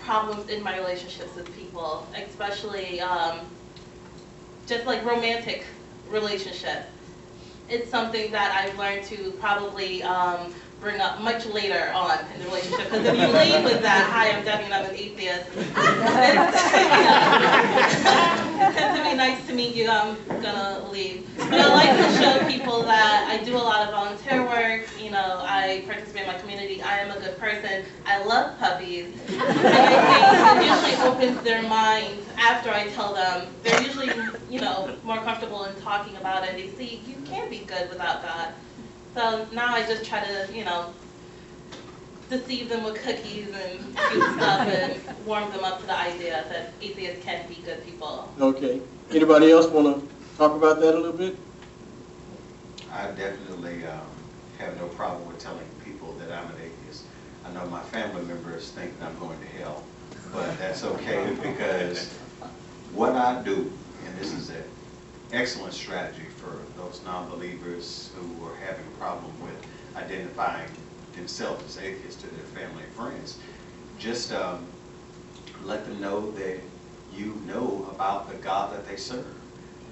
problems in my relationships with people, especially just like romantic relationships. It's something that I've learned to probably bring up much later on in the relationship. Because if you lead with that, hi, I'm Debbie and I'm an atheist, it tends to be nice to meet you, I'm gonna leave. But I like to show people that I do a lot of volunteer work, you know, I participate in my community, I am a good person, I love puppies. And I think it usually opens their minds after I tell them. They're usually, you know, more comfortable in talking about it. They see you can be good without God. So now I just try to, you know, deceive them with cookies and cute stuff and warm them up to the idea that atheists can be good people. Okay. Anybody else want to talk about that a little bit? I definitely have no problem with telling people that I'm an atheist. I know my family members think I'm going to hell, but that's okay because what I do, and this is an excellent strategy for those non-believers who are having a problem with identifying themselves as atheists to their family and friends, just let them know that you know about the God that they serve.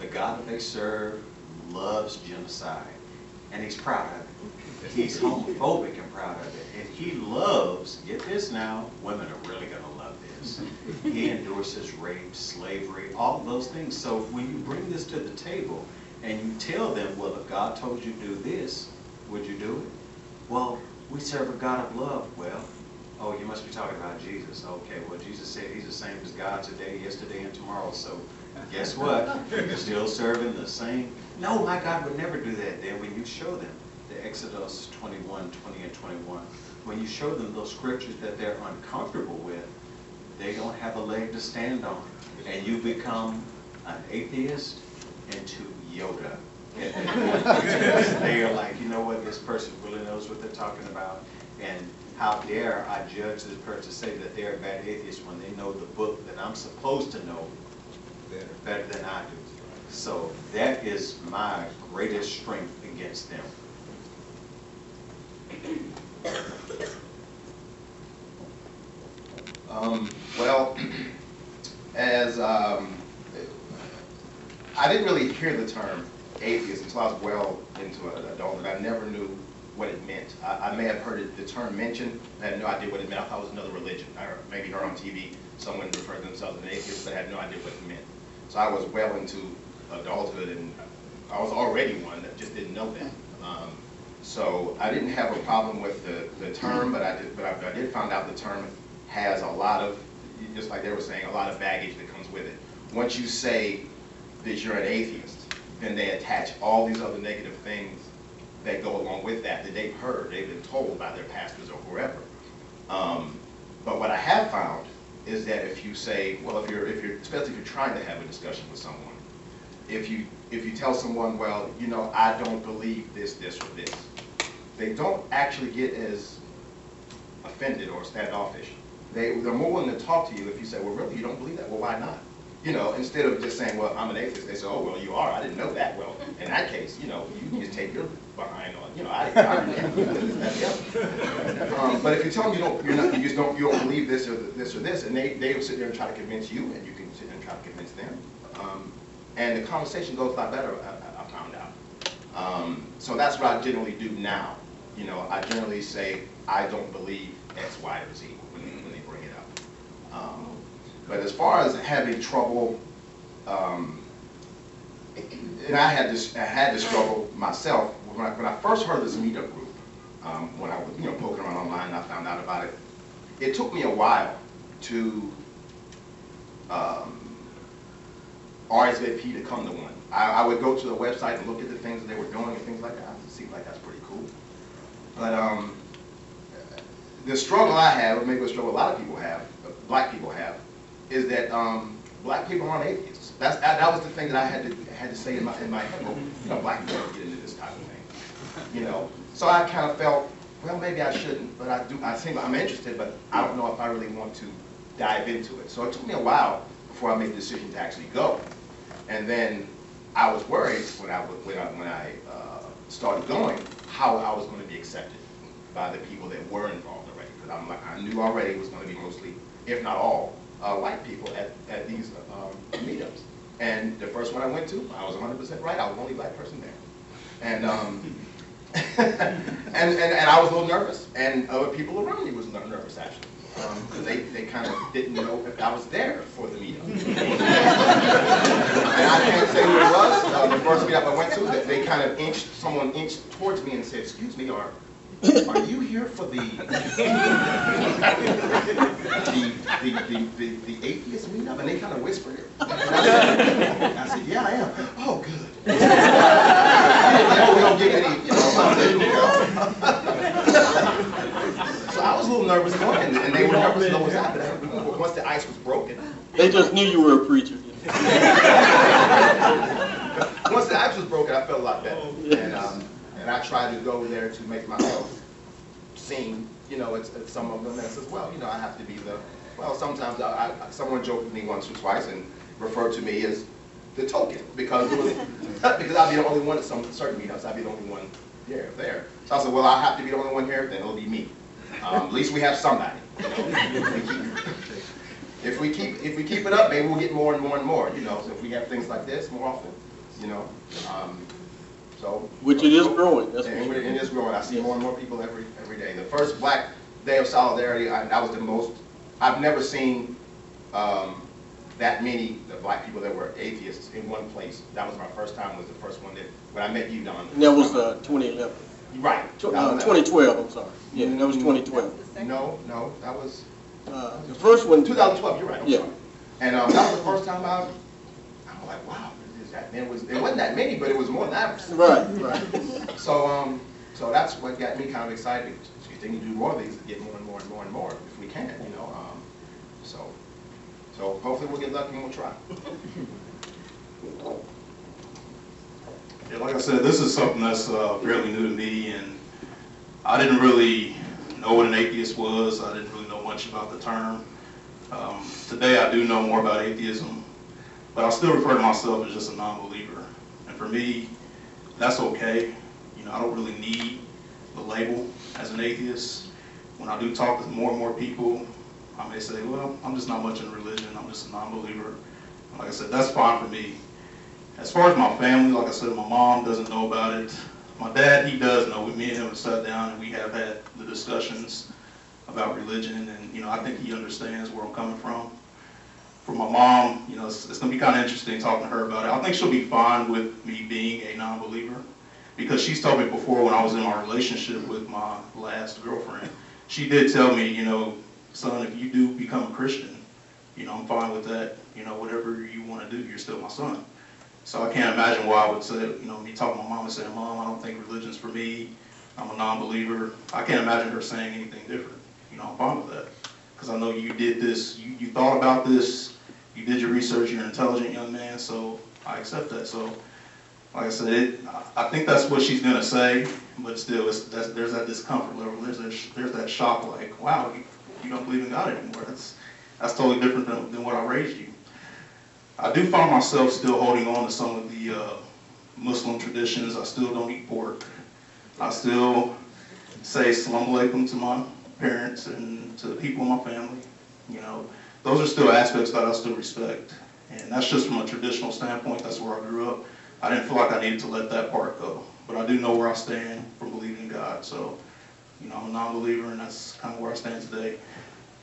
The God that they serve loves genocide, and he's proud of it. He's homophobic and proud of it. And he loves, get this now, women are really going to love this. He endorses rape, slavery, all those things. So when you bring this to the table and you tell them, well, if God told you to do this, would you do it? Well, we serve a God of love. Well, oh, you must be talking about Jesus. Okay, well, Jesus said he's the same as God today, yesterday, and tomorrow. So guess what? You're still serving the same. No, my God would never do that. Then when you show them the Exodus 21, 20, and 21, when you show them those scriptures that they're uncomfortable with, they don't have a leg to stand on. And you become an atheist into Yoda. They are like, you know what, this person really knows what they're talking about. And how dare I judge this person, say that they're a bad atheist when they know the book that I'm supposed to know better than I do. So that is my greatest strength against them. Well, as I didn't really hear the term atheist until I was well into adulthood. I never knew what it meant. I may have heard the term mentioned. I had no idea what it meant. I thought it was another religion. I maybe heard on TV someone refer to themselves as an atheist, but I had no idea what it meant. So I was well into adulthood, and I was already one that just didn't know that. So I didn't have a problem with the term, but I did find out the term has a lot of, just like they were saying, a lot of baggage that comes with it. Once you say that you're an atheist, then they attach all these other negative things that go along with that they've heard, they've been told by their pastors or whoever. But what I have found is that if you say, well, especially if you're trying to have a discussion with someone, if you tell someone, well, you know, I don't believe this, or this, they don't actually get as offended or standoffish. They're more willing to talk to you if you say, well, really, you don't believe that? Well, why not? You know, instead of just saying, well, I'm an atheist, they say, oh, well, you are. I didn't know that. Well, in that case, you know, you can just take your behind on. You know, I but if you tell them you don't believe this or this, and they will sit there and try to convince you, and you can sit there and try to convince them, and the conversation goes a lot better. I found out. So that's what I generally do now. You know, I generally say I don't believe X, Y, or Z when they bring it up. But as far as having trouble, and I had to struggle myself when I first heard of this meetup group. When I was poking around online and I found out about it, it took me a while to RSVP to come to one. I would go to the website and look at the things that they were doing and things like that. It seemed like that's pretty cool. But the struggle I have, or maybe the struggle a lot of people have, black people have, is that black people aren't atheists. That was the thing that I had to say in my head. Well, you know, black people don't get into this type of thing. You know, so I kind of felt, well, maybe I shouldn't, but I'm interested, but I don't know if I really want to dive into it. So it took me a while before I made the decision to actually go. And then I was worried when I started going how I was going to be accepted by the people that were involved already. Because I knew already it was going to be mostly, if not all, white people at these meetups. And the first one I went to, I was 100% right. I was the only black person there. And and I was a little nervous, and other people around me was nervous actually, because they kind of didn't know if I was there for the meetup. And I can't say who it was. The first meetup I went to, they kind of someone inched towards me and said, "Excuse me, are you here for the atheist meetup?" And they kind of whispered it. And I said, "Yeah, I am." "Oh, good." We don't get any, So I was a little nervous going, and they were nervous to know what's happening. Once the ice was broken. They just knew you were a preacher. Once the ice was broken, I felt a lot better. And I tried to go there to make myself seen, at some of them. And I says, well, I have to be sometimes someone joked with me once or twice and referred to me as the token, because I'd be the only one at some certain meetups. I'd be the only one there. So I said, well, I have to be the only one here, then it'll be me. At least we have somebody. If we keep it up, maybe we'll get more and more and more. So if we have things like this more often, Which it is growing. It is growing. I see more and more people every day. The first Black Day of Solidarity, that was the most. I've never seen that many black people that were atheists in one place. That was my first time. Was the first one when I met you, Don. And that was 2011. Right. 2012. I'm sorry. Yeah, that was 2012. No, that was the first one. 2012. You're right. Yeah. And that was the first time I'm like, wow. It wasn't that many, but it was more than average. Right. So that's what got me kind of excited to continue to do more of these, to get more and more and more and more if we can, So hopefully we'll get lucky and we'll try. Yeah, like I said, this is something that's fairly new to me, and I didn't really know what an atheist was. I didn't really know much about the term. Today I do know more about atheism, but I still refer to myself as just a non-believer. And for me, that's okay. I don't really need the label as an atheist. When I do talk to more and more people, I may say, well, I'm just not much in religion. I'm just a non-believer. Like I said, that's fine for me. As far as my family, like I said, my mom doesn't know about it. My dad, he does know. Me and him have sat down and we have had the discussions about religion, and I think he understands where I'm coming from. For my mom, it's going to be kind of interesting talking to her about it. I think she'll be fine with me being a non-believer, because she's told me before, when I was in my relationship with my last girlfriend, she did tell me, son, if you do become a Christian, I'm fine with that. Whatever you want to do, you're still my son. So I can't imagine why I would say, me talking to my mom and saying, Mom, I don't think religion's for me. I'm a non-believer. I can't imagine her saying anything different. I'm fine with that, because I know you did this. You thought about this. You did your research. You're an intelligent young man, so I accept that. So, like I said, I think that's what she's gonna say, but still, there's that discomfort level. There's that shock, like, wow, you don't believe in God anymore. That's totally different than what I raised you. I do find myself still holding on to some of the Muslim traditions. I still don't eat pork. I still say Assalamu alaikum to my parents and to the people in my family. You know, those are still aspects that I still respect. And that's just from a traditional standpoint. That's where I grew up. I didn't feel like I needed to let that part go. But I do know where I stand from believing in God. So, you know, I'm a non-believer, and that's kind of where I stand today.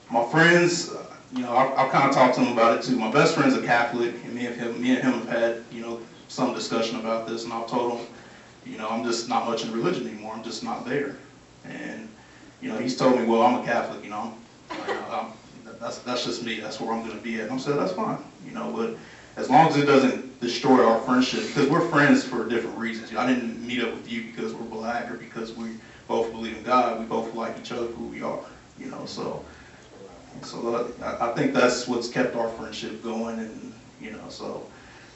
My friends, you know, I've kind of talked to them about it too. My best friend's a Catholic, and me and him have had, you know, some discussion about this, and I've told him, you know, I'm just not much in religion anymore. I'm just not there. And, you know, he's told me, well, I'm a Catholic, you know. That's just me. That's where I'm going to be at. And I said, that's fine, you know, but as long as it doesn't destroy our friendship, because we're friends for different reasons. You know, I didn't meet up with you because we're black or because we both believe in God. We both like each other for who we are, you know, so I think that's what's kept our friendship going. And, you know, so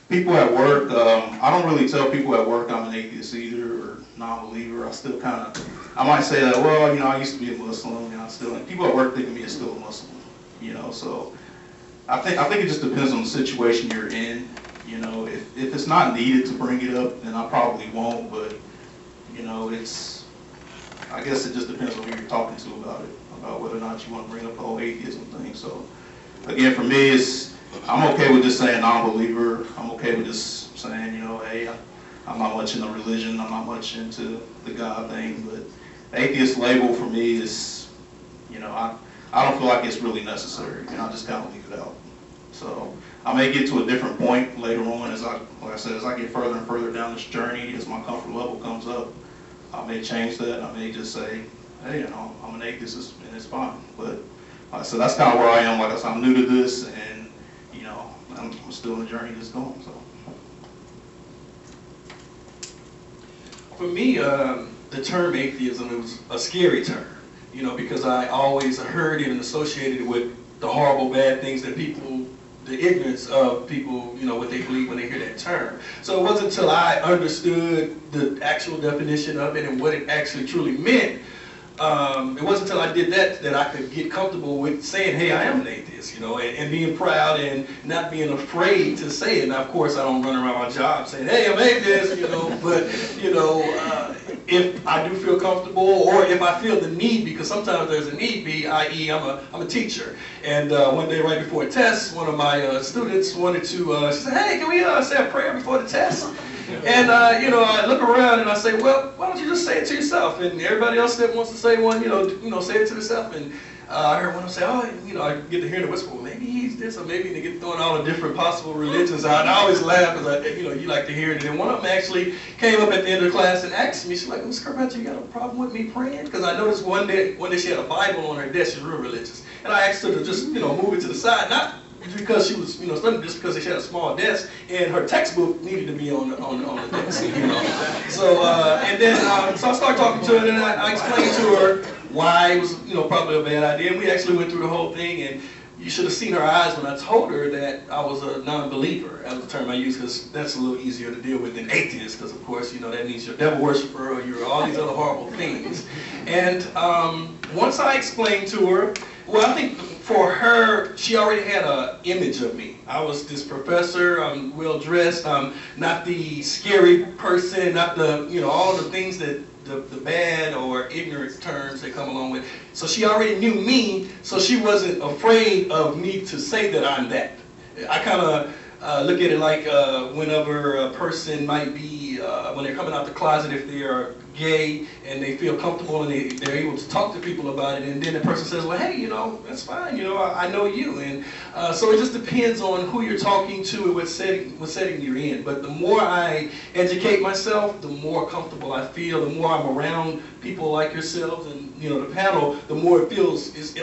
people at work, I don't really tell people at work I'm an atheist either or non-believer. I still kind of, I might say that, well, you know, I used to be a Muslim, and I still, and people at work think of me as still a Muslim, you know, so I think it just depends on the situation you're in. You know, if it's not needed to bring it up, then I probably won't, but, you know, I guess it just depends on who you're talking to about it, about whether or not you want to bring up the whole atheism thing. So, again, for me, I'm okay with just saying non-believer. I'm okay with just saying, you know, hey, I'm not much into religion. I'm not much into the God thing. But the atheist label for me is, you know, I don't feel like it's really necessary, and I just kind of leave it out. So I may get to a different point later on as like I said, as I get further and further down this journey, as my comfort level comes up, I may change that. I may just say, hey, you know, I'm an atheist, and it's fine. But like I said, that's kind of where I am. Like I said, I'm new to this, and, you know, I'm still in the journey that's going. So for me, the term atheism, it was a scary term, you know, because I always heard it and associated it with the horrible, bad things that people, the ignorance of people, you know, what they believe when they hear that term. So it wasn't until I understood the actual definition of it and what it actually truly meant, it wasn't until I did that I could get comfortable with saying, hey, I am an atheist, you know, and being proud and not being afraid to say it. Now, of course, I don't run around my job saying, hey, I'm atheist, you know, but, you know, if I do feel comfortable, or if I feel the need, because sometimes there's a need, i.e. I'm a teacher. And one day right before a test, one of my students wanted to, she said, hey, can we say a prayer before the test? And, you know, I look around and I say, well, why don't you just say it to yourself? And everybody else that wants to say one, you know, say it to themselves. And I heard one of them say, oh, you know, I get to hear the whisper, well, maybe he's this, or maybe they get throwing all the different possible religions out. And I always laugh because, you know, you like to hear it. And one of them actually came up at the end of the class and asked me, she's like, Mr. Kirkpatrick, you got a problem with me praying? Because I noticed one day she had a Bible on her desk. She's real religious. And I asked her to just, you know, move it to the side, not because she was, you know, studying, just because she had a small desk and her textbook needed to be on the desk, you know. So and then so I started talking to her, and I explained to her why it was, you know, probably a bad idea. And we actually went through the whole thing, and you should have seen her eyes when I told her that I was a non-believer. That was the term I use because that's a little easier to deal with than atheist, because of course, you know, that means you're a devil worshiper or you're all these other horrible things. And once I explained to her, well, I think for her, she already had an image of me. I was this professor, I'm well dressed, I'm not the scary person, not the, you know, all the things that the bad or ignorant terms that come along with. So she already knew me, so she wasn't afraid of me to say that I'm that. I kind of look at it like whenever a person might be, when they're coming out the closet, if they are gay and they feel comfortable and they're able to talk to people about it, and then the person says, well, hey, you know, that's fine, you know, I know you. And so it just depends on who you're talking to and what setting you're in. But the more I educate myself, the more comfortable I feel, the more I'm around people like yourselves and, you know, the panel, the more it feels, it's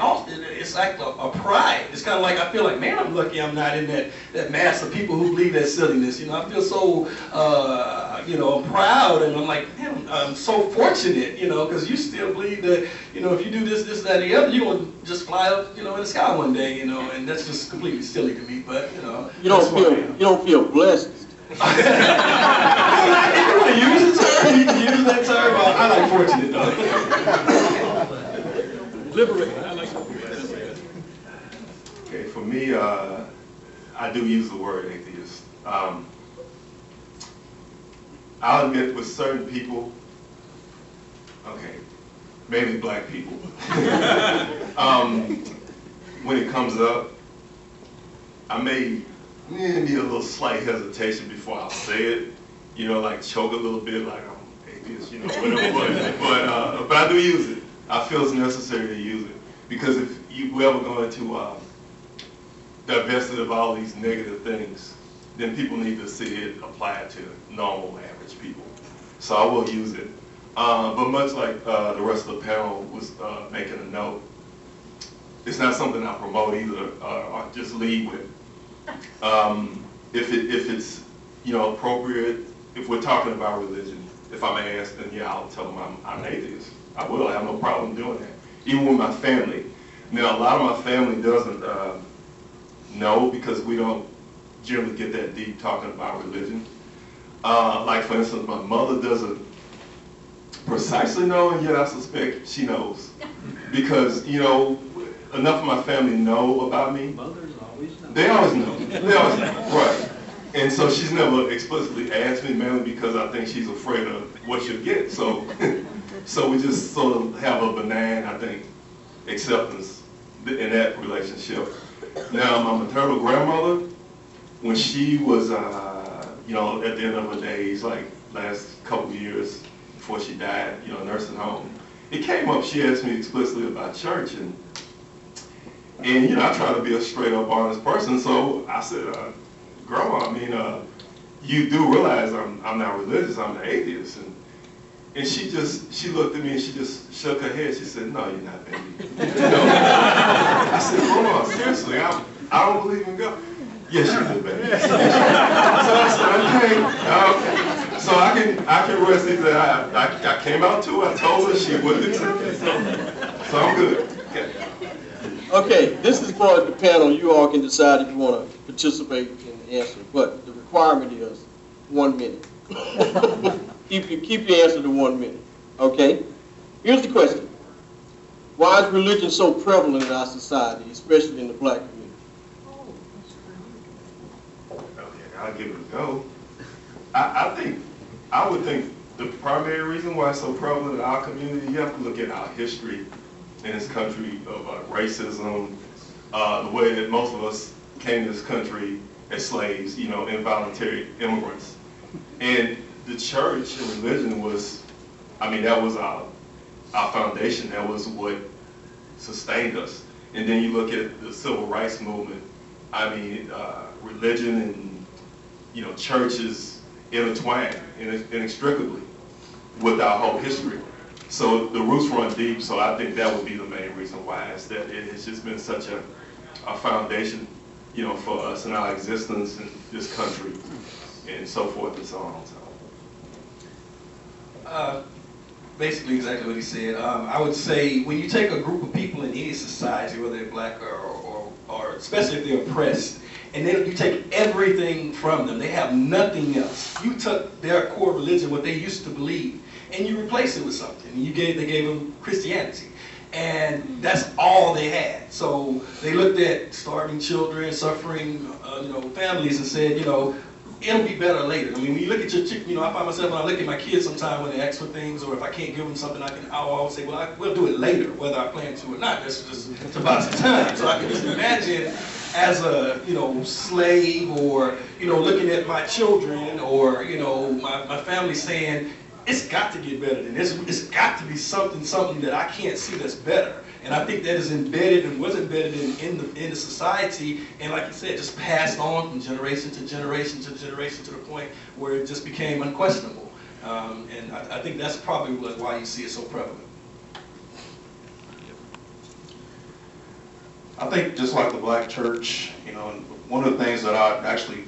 like a pride. It's kind of like, I feel like, man, I'm lucky I'm not in that mass of people who believe that silliness. You know, I feel so, you know, proud, and I'm like, man, I'm so fortunate, you know, because you still believe that, you know, if you do this, that, and the other, you're going to just fly up, you know, in the sky one day, you know, and that's just completely silly to me, but, you know. You don't feel blessed. You want to use the term? You can use that term. I like fortunate, though. Liberated. I like liberated. Okay, for me, I I do use the word atheist. I'll admit with certain people, okay, mainly black people, when it comes up, I may be a little slight hesitation before I'll say it, you know, like choke a little bit, like I'm atheist, you know, whatever. But I do use it. I feel it's necessary to use it because if you ever go into divested of all these negative things, then people need to see it applied to normal, average people. So I will use it. But much like the rest of the panel was making a note, it's not something I promote either, or just lead with. If it's, you know, appropriate, if we're talking about religion, if I may ask, then yeah, I'll tell them I'm an atheist. I will. I have no problem doing that, even with my family. Now, a lot of my family doesn't know because we don't generally get that deep talking about religion. Like, for instance, my mother doesn't precisely know, and yet I suspect she knows. Because, you know, enough of my family know about me. Mothers always know. They always know. They always know, right. And so she's never explicitly asked me, mainly because I think she's afraid of what she'll get. So, so we just sort of have a benign, I think, acceptance in that relationship. Now, my maternal grandmother, when she was, you know, at the end of her days, like last couple of years before she died, you know, nursing home, it came up, she asked me explicitly about church, and you know, I try to be a straight up honest person, so I said, Grandma, I mean, you do realize I'm not religious, I'm an atheist, and she looked at me and she just shook her head. She said, no, you're not, baby. You know? I said, Grandma, seriously, I don't believe in God. Yes, you do, baby. So I said, okay. So I can rest easy. I came out to her, I told her, she wouldn't accept it. So I'm good. Okay. Okay, this is part of the panel. You all can decide if you want to participate in the answer, but the requirement is 1 minute. Keep your answer to 1 minute. Okay? Here's the question. Why is religion so prevalent in our society, especially in the black community? Okay, I'll give it a go. I would think the primary reason why it's so prevalent in our community, you have to look at our history in this country of racism, the way that most of us came to this country as slaves, you know, involuntary immigrants. And the church and religion was, I mean, that was our foundation. That was what sustained us. And then you look at the civil rights movement. I mean, religion and, you know, churches intertwined inextricably with our whole history. So the roots run deep, so I think that would be the main reason why, is that it has just been such a foundation, you know, for us and our existence in this country and so forth and so on. So. Basically exactly what he said. I would say when you take a group of people in any society, whether they're black or especially if they're oppressed, and then you take everything from them, they have nothing else. You took their core religion, what they used to believe, and you replace it with something. They gave them Christianity, and that's all they had. So they looked at starving children, suffering, you know, families, and said, you know, it'll be better later. I mean, when you look at your, you know, I find myself when I look at my kids sometimes when they ask for things, or if I can't give them something, I'll always say, well, we'll do it later, whether I plan to or not. That's just to buy some time. So I can just imagine as a, you know, slave, or, you know, looking at my children, or, you know, my family saying, it's got to get better than this. It's got to be something that I can't see that's better. And I think that is embedded and was embedded in the society, and like you said, just passed on from generation to generation to generation to the point where it just became unquestionable. And I think that's probably why you see it so prevalent. I think just like the black church, you know, and one of the things that I actually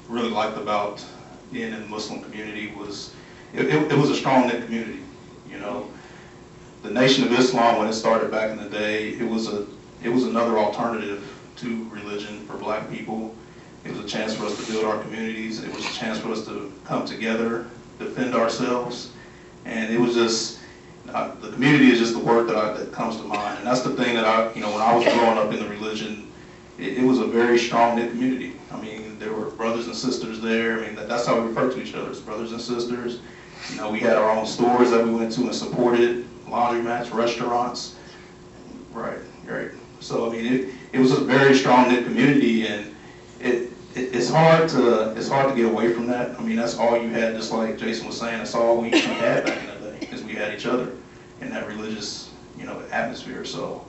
really liked about being in the Muslim community was it was a strong knit community, you know. The Nation of Islam, when it started back in the day, it was another alternative to religion for black people. It was a chance for us to build our communities. It was a chance for us to come together, defend ourselves, and it was just the community is just the word that comes to mind. And that's the thing that when I was growing up in the religion, it was a very strong-knit community. I mean, there were brothers and sisters there. I mean, that's how we refer to each other, as brothers and sisters. You know, we had our own stores that we went to and supported, laundromats, restaurants. Right. So, I mean, it was a very strong-knit community, and it's hard to get away from that. I mean, that's all you had, just like Jason was saying, that's all we had back in the day, is we had each other in that religious, you know, atmosphere. So,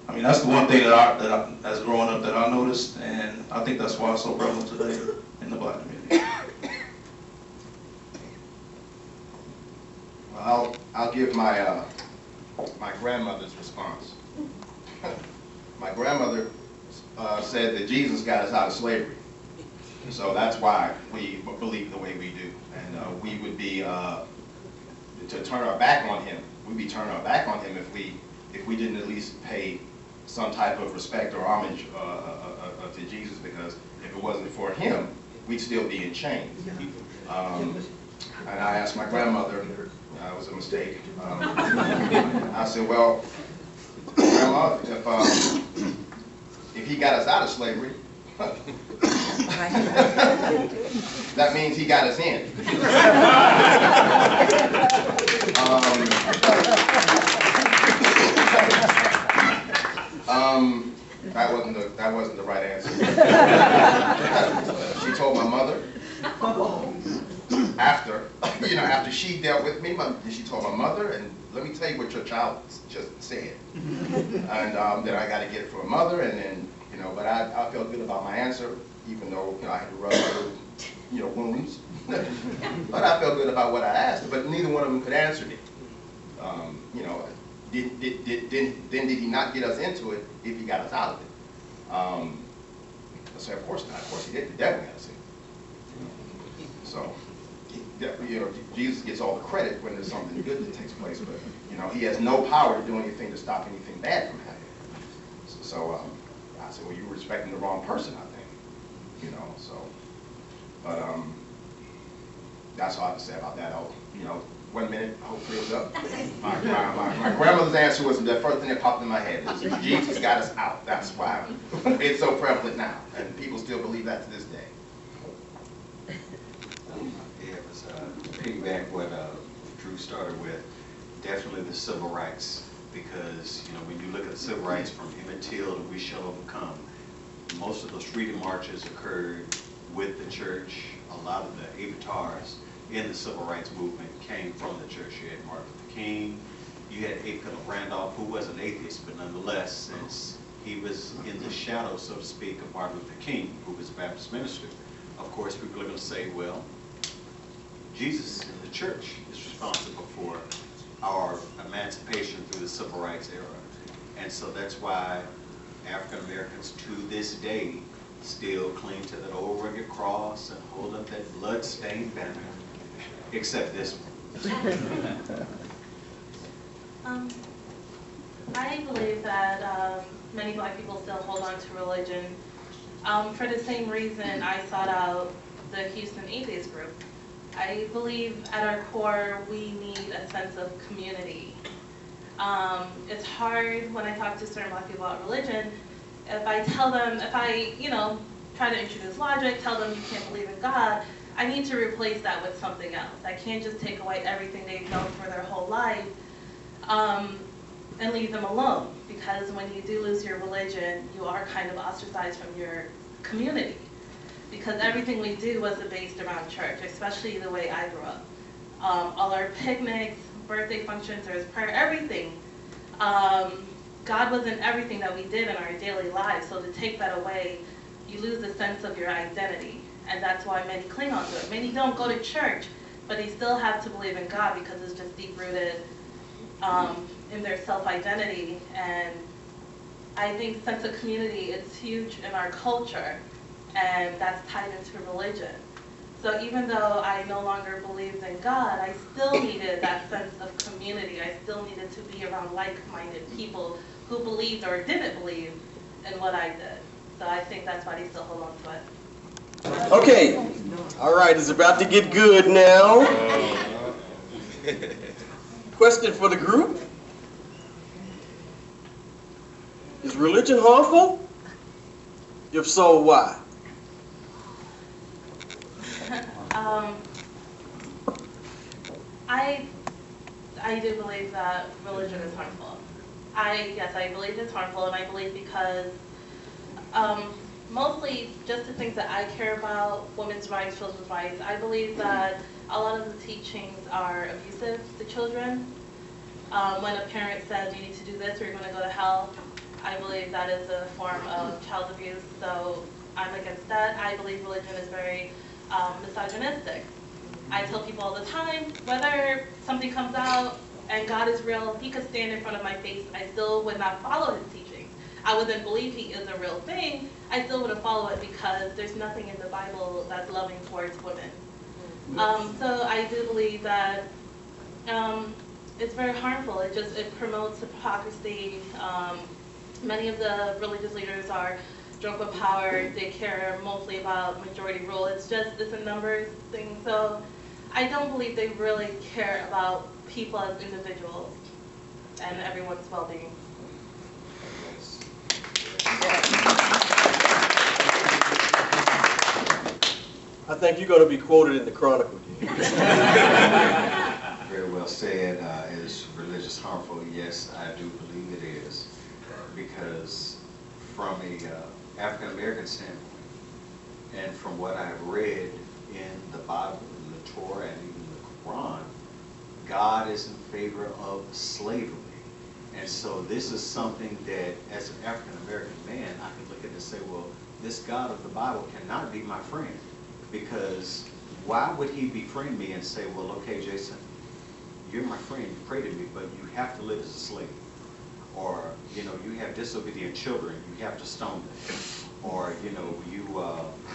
I mean, that's the one thing that I, as growing up, that I noticed, and I think that's why it's so prevalent today in the Black community. Well, I'll give my my grandmother's response. My grandmother said that Jesus got us out of slavery, so that's why we believe the way we do, and we would be to turn our back on him. We'd be turning our back on him if we didn't at least pay some type of respect or homage to Jesus, because if it wasn't for him, we'd still be in chains. And I asked my grandmother, it was a mistake. I said, well, Grandma, if he got us out of slavery, that means he got us in. That wasn't the right answer. She told my mother after she dealt with me, she told my mother, and let me tell you what your child just said. And then I got to get it from my mother, and then but I felt good about my answer, even though I had to rub little wounds. But I felt good about what I asked, but neither one of them could answer me. Did he not get us into it if he got us out of it? I said, of course not. Of course he didn't. The devil got us in. So, Jesus gets all the credit when there's something good that takes place, but he has no power to do anything to stop anything bad from happening. So I said, well, you were respecting the wrong person, I think. But that's all I have to say about that. 1 minute, hopefully it's up. My grandmother's answer was the first thing that popped in my head. Jesus got us out. That's why it's so prevalent now, and people still believe that to this day. Yeah, it was piggyback what Drew started with. Definitely the civil rights, because when you look at the civil rights from Emmett Till to We Shall Overcome, most of those freedom marches occurred with the church. A lot of the avatars in the civil rights movement came from the church. You had Martin Luther King, you had A. Philip Randolph, who was an atheist, but nonetheless, since he was in the shadow, so to speak, of Martin Luther King, who was a Baptist minister, of course people are going to say, well, Jesus in the church is responsible for our emancipation through the civil rights era. And so that's why African Americans to this day still cling to that old rugged cross and hold up that blood-stained banner, except this one. I believe that many Black people still hold on to religion for the same reason I sought out the Houston Atheist group. I believe at our core we need a sense of community. It's hard when I talk to certain Black people about religion, if I tell them, try to introduce logic, tell them you can't believe in God, I need to replace that with something else. I can't just take away everything they've known for their whole life and leave them alone. Because when you do lose your religion, you are kind of ostracized from your community. Because everything we do was based around church, especially the way I grew up. All our picnics, birthday functions, there was prayer, everything. God was in everything that we did in our daily lives, so to take that away, you lose the sense of your identity. And that's why many cling on to it. Many don't go to church, but they still have to believe in God because it's just deep-rooted in their self-identity. And I think sense of community is huge in our culture, and that's tied into religion. So even though I no longer believed in God, I still needed that sense of community. I still needed to be around like-minded people who believed or didn't believe in what I did. So I think that's why they still hold on to it. Okay, all right, it's about to get good now. Question for the group. Is religion harmful? If so, why? I do believe that religion is harmful. Yes, I believe it's harmful, and I believe because mostly just the things that I care about, women's rights, children's rights, I believe that a lot of the teachings are abusive to children. When a parent says you need to do this or you're going to go to hell, I believe that is a form of child abuse, so I'm against that. I believe religion is very misogynistic. I tell people all the time, whether something comes out and God is real, he could stand in front of my face, I still would not follow his teachings. I would then believe he is a real thing, I still wouldn't follow it because there's nothing in the Bible that's loving towards women. So I do believe that it's very harmful. It promotes hypocrisy. Many of the religious leaders are drunk with power. They care mostly about majority rule. It's a numbers thing. So I don't believe they really care about people as individuals and everyone's well-being. I think you're going to be quoted in the Chronicle. Very well said. Is religious harmful? Yes, I do believe it is. Because from a African American standpoint, and from what I've read in the Bible, in the Torah, and even the Quran, God is in favor of slavery. And so this is something that, as an African American man, I can look at it and say, well, this God of the Bible cannot be my friend. Because why would he befriend me and say, well, okay, Jason, you're my friend, you pray to me, but you have to live as a slave. Or, you know, you have disobedient children, you have to stone them. Or, you know, you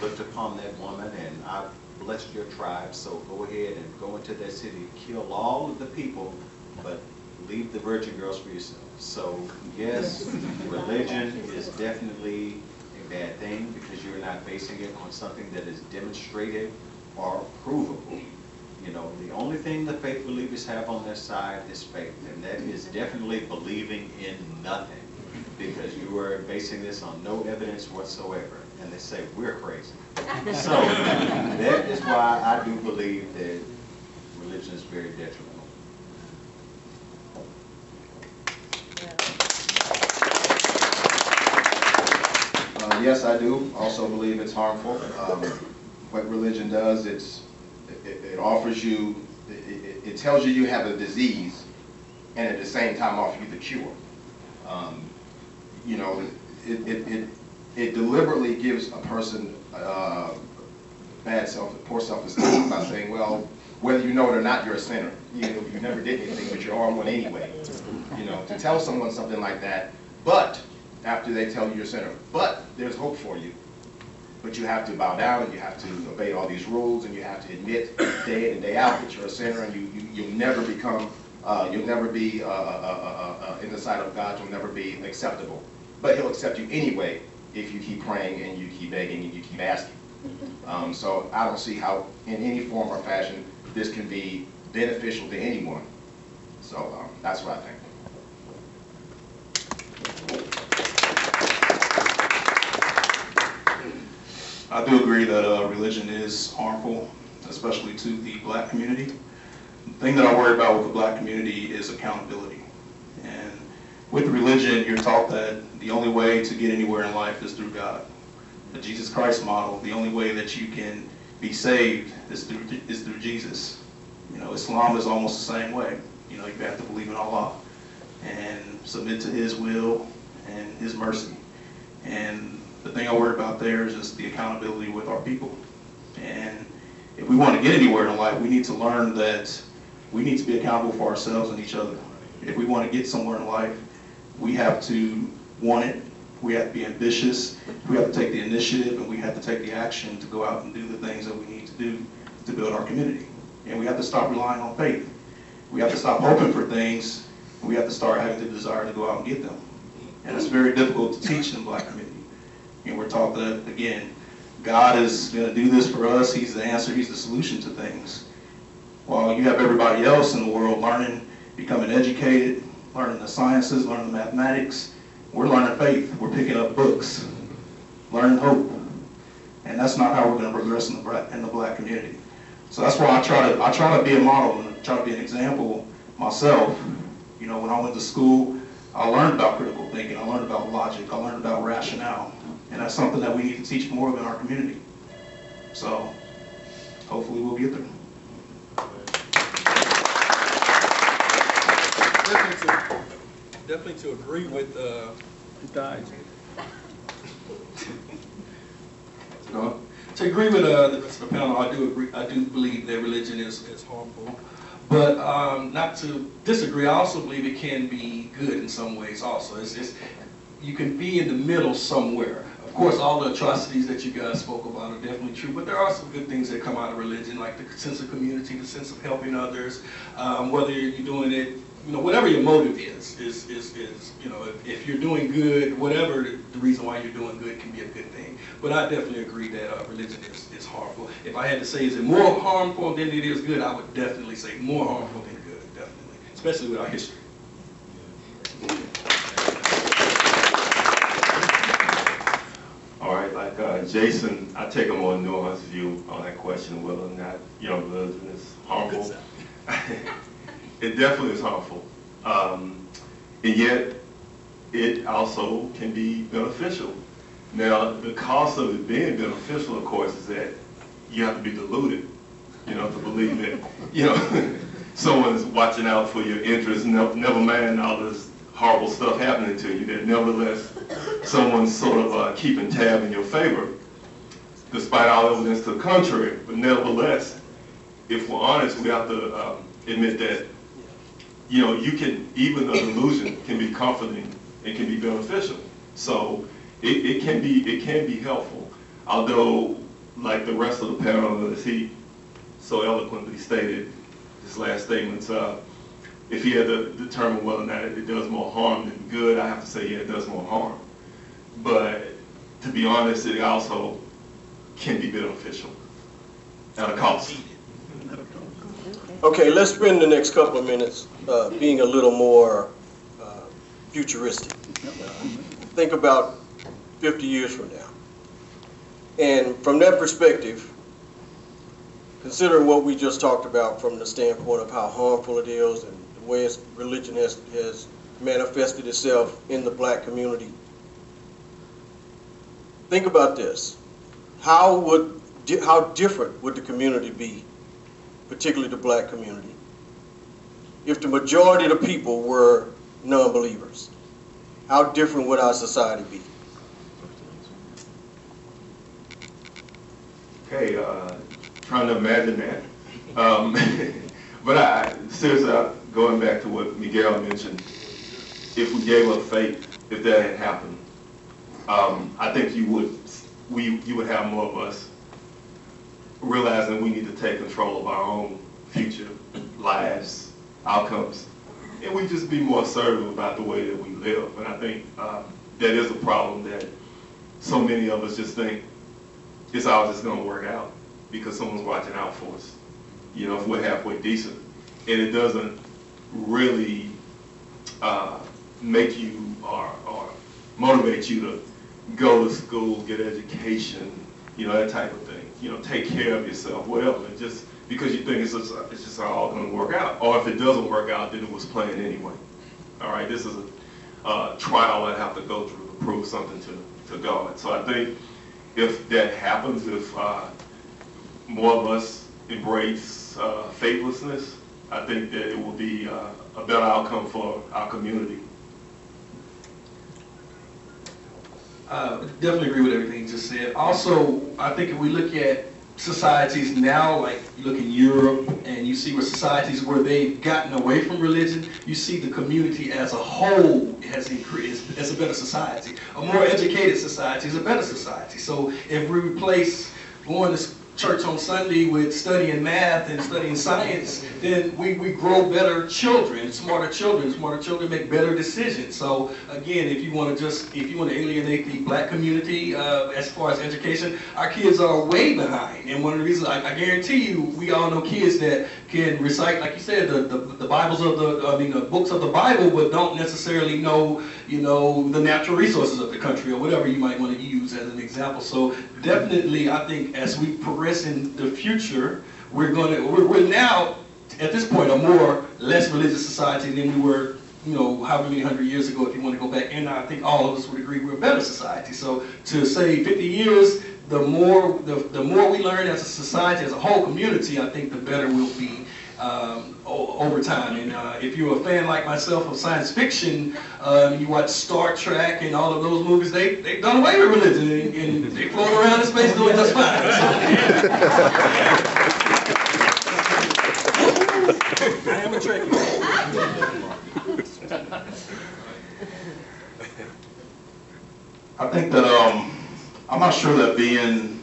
looked upon that woman and I blessed your tribe, so go ahead and go into that city, kill all of the people, but leave the virgin girls for yourself. So, yes, religion is definitely a bad thing because you're not basing it on something that is demonstrated or provable. You know, the only thing the faith believers have on their side is faith, and that is definitely believing in nothing, because you are basing this on no evidence whatsoever, and they say we're crazy. So that is why I do believe that religion is very detrimental. Yes, I do also believe it's harmful. What religion does, it offers you, it tells you you have a disease, and at the same time offers you the cure. You know, it deliberately gives a person poor self-esteem by saying, well, whether you know it or not, you're a sinner. You never did anything, but you're on one anyway. You know, to tell someone something like that, but after they tell you you're a sinner, but there's hope for you. But you have to bow down, and you have to obey all these rules, and you have to admit day in and day out that you're a sinner, and you'll never become, you'll never be in the sight of God, you'll never be acceptable. But he'll accept you anyway if you keep praying and you keep begging and you keep asking. So I don't see how, in any form or fashion, this can be beneficial to anyone. So that's what I think. I do agree that religion is harmful, especially to the black community. The thing that I worry about with the black community is accountability. And with religion, you're taught that the only way to get anywhere in life is through God. The Jesus Christ model, the only way that you can be saved is through Jesus. You know, Islam is almost the same way. You know, you have to believe in Allah and submit to his will and his mercy. And the thing I worry about there is just the accountability with our people. And if we want to get anywhere in life, we need to learn that we need to be accountable for ourselves and each other. If we want to get somewhere in life, we have to want it, we have to be ambitious, we have to take the initiative, and we have to take the action to go out and do the things that we need to do to build our community. And we have to stop relying on faith. We have to stop hoping for things, and we have to start having the desire to go out and get them. And it's very difficult to teach in the black community. And we're taught that, again, God is going to do this for us. He's the answer. He's the solution to things. While you have everybody else in the world learning, becoming educated, learning the sciences, learning the mathematics, we're learning faith. We're picking up books, learn hope. And that's not how we're going to progress in the black community. So that's why I try to be a model and try to be an example myself. You know, when I went to school, I learned about critical thinking, I learned about logic, I learned about rationale. And that's something that we need to teach more of in our community. So hopefully we'll get there. Definitely to agree with guys. No, to agree with the rest of the panel, I do agree. I do believe that religion is harmful, but not to disagree. I also believe it can be good in some ways. Also, you can be in the middle somewhere. Of course, all the atrocities that you guys spoke about are definitely true, but there are some good things that come out of religion, like the sense of community, the sense of helping others. Whether you're doing it, you know, whatever your motive is you know, if you're doing good, whatever the reason why you're doing good can be a good thing. But I definitely agree that religion is harmful. If I had to say, is it more harmful than it is good, I would definitely say more harmful than good, definitely, especially with our history. All right, like Jason, I take a more nuanced view on that question, whether or not, you know, religion is harmful. It definitely is harmful, and yet it also can be beneficial. Now, the cost of it being beneficial, of course, is that you have to be deluded, you know, to believe that, you know, someone's watching out for your interests, never mind all this horrible stuff happening to you, that nevertheless someone's sort of keeping tab in your favor, despite all evidence to the contrary. But nevertheless, if we're honest, we have to admit that, you know, you can, even a delusion can be comforting and can be beneficial. So it can be helpful. Although, like the rest of the panel, as he so eloquently stated, his last statements, if he had to determine whether or not it does more harm than good, I have to say, yeah, it does more harm. But to be honest, it also can be beneficial at a cost. Okay, let's spend the next couple of minutes being a little more futuristic. Think about 50 years from now. And from that perspective, consider what we just talked about from the standpoint of how harmful it is and the way religion has manifested itself in the black community. Think about this. How different would the community be, particularly the black community, if the majority of the people were non-believers? How different would our society be? Okay, trying to imagine that. But seriously, going back to what Miguel mentioned, if we gave up faith, if that had happened, I think you would have more of us realizing we need to take control of our own future, lives, outcomes, and we just be more assertive about the way that we live. And I think that is a problem, that so many of us just think it's all just going to work out because someone's watching out for us. You know, if we're halfway decent, and it doesn't really make you or motivate you to go to school, get education, you know, that type of thing. You know, take care of yourself, whatever. Just because you think it's just all going to work out. Or if it doesn't work out, then it was planned anyway. All right, this is a trial I have to go through to prove something to God. So I think if that happens, if more of us embrace faithlessness, I think that it will be a better outcome for our community. Definitely agree with everything you just said. Also, I think if we look at societies now, like you look in Europe and you see where societies where they've gotten away from religion, you see the community as a whole has increased as a better society. A more educated society is a better society. So if we replace going to church on Sunday with studying math and studying science, then we grow better children. Smarter children make better decisions. So again, if you want to alienate the black community as far as education, our kids are way behind. And one of the reasons, I guarantee you, we all know kids that can recite, like you said, the Bibles of the books of the Bible, but don't necessarily know, the natural resources of the country or whatever you might want to use as an example. So definitely, I think as we progress in the future, we're now at this point a less religious society than we were, however many hundred years ago, if you want to go back. And I think all of us would agree we're a better society. So to say 50 years, the more we learn as a society, as a whole community, I think the better we'll be over time. And if you're a fan like myself of science fiction, you watch Star Trek and all of those movies, they've done away with religion and they float around in space doing just fine. I am a Trekkie. I think that I'm not sure that being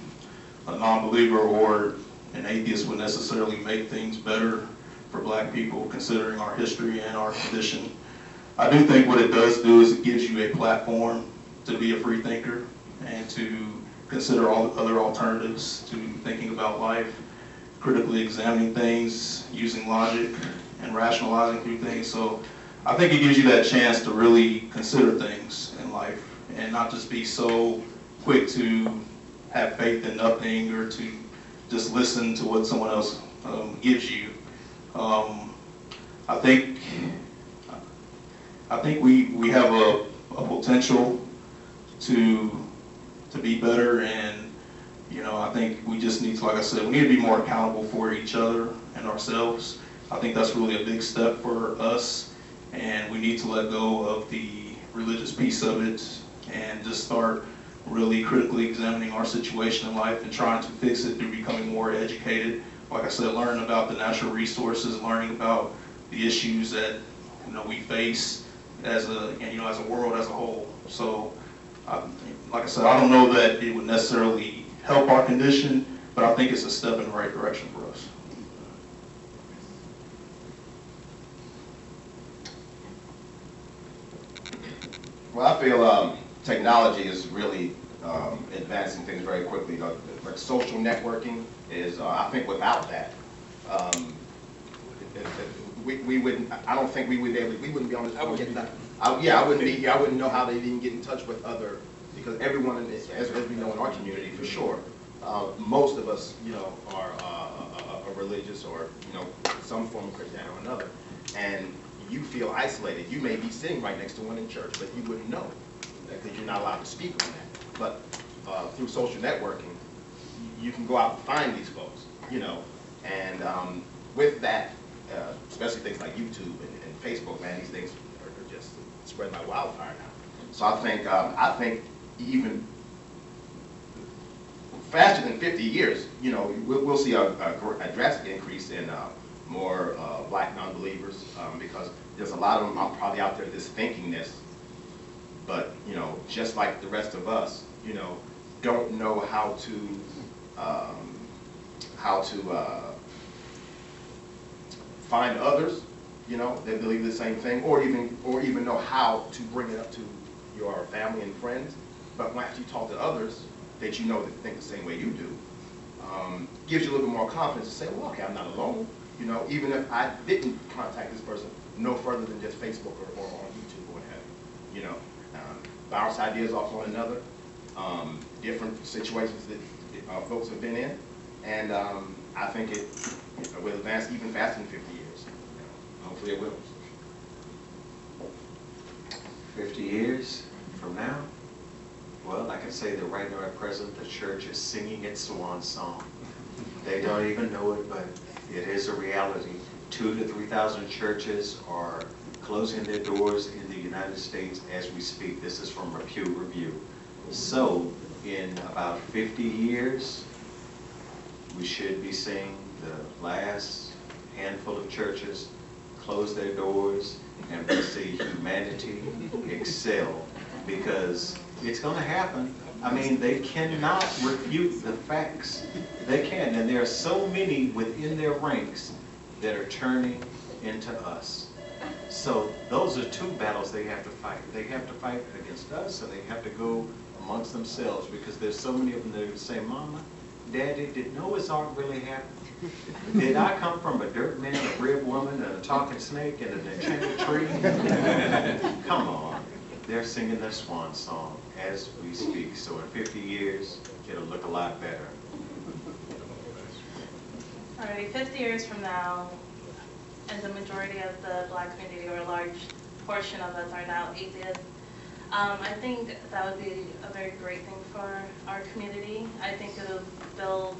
a non-believer or an atheist would necessarily make things better for black people, considering our history and our condition. I do think what it does do is it gives you a platform to be a free thinker and to consider all the other alternatives to thinking about life, critically examining things, using logic, and rationalizing through things. So I think it gives you that chance to really consider things in life and not just be so quick to have faith in nothing or to just listen to what someone else gives you. I think we have a potential to be better, and I think we just need to, like I said, we need to be more accountable for each other and ourselves. I think that's really a big step for us, and we need to let go of the religious piece of it and just start really critically examining our situation in life and trying to fix it through becoming more educated. Like I said, learning about the natural resources, learning about the issues that we face as a world as a whole. So, like I said, I don't know that it would necessarily help our condition, but I think it's a step in the right direction for us. Well, I feel technology is really advancing things very quickly. Like social networking is, I think without that, we wouldn't. I don't think we would we wouldn't be on this. I wouldn't be here. I wouldn't know how they'd even get in touch with other, because everyone, as we know in our community for sure, most of us, are religious or some form of Christianity or another, and you feel isolated. You may be sitting right next to one in church, but you wouldn't know because you're not allowed to speak on that. But through social networking, you can go out and find these folks, and with that, especially things like YouTube and Facebook, man, these things are just spreading like wildfire now. So I think even faster than 50 years, we'll see a drastic increase in more black non-believers, because there's a lot of them probably out there just thinking this, but just like the rest of us, don't know how to find others, that believe the same thing, or even know how to bring it up to your family and friends. But when you talk to others that that think the same way you do, gives you a little bit more confidence to say, well, okay, I'm not alone. Even if I didn't contact this person no further than just Facebook or on YouTube or what have you, bounce ideas off one another, different situations that folks have been in, and I think it will advance even faster than 50 years. Hopefully it will. 50 years from now? Well, I can say that right now at present, the church is singing its swan song. They don't even know it, but it is a reality. 2,000 to 3,000 churches are closing their doors in the United States as we speak. This is from a Pew Review. So, in about 50 years, we should be seeing the last handful of churches close their doors, and we see humanity excel, because it's going to happen. I mean, they cannot refute the facts. They can, and there are so many within their ranks that are turning into us. So those are two battles they have to fight. They have to fight against us, and they have to go amongst themselves, because there's so many of them that would say, Mama, Daddy, did Noah's Ark really happen? Did I come from a dirt man, a rib woman, and a talking snake, and an enchanted tree? Come on. They're singing their swan song as we speak. So in 50 years, it'll look a lot better. All right, 50 years from now, and the majority of the Black community, or a large portion of us, are now atheists, I think that would be a very great thing for our community. I think it would build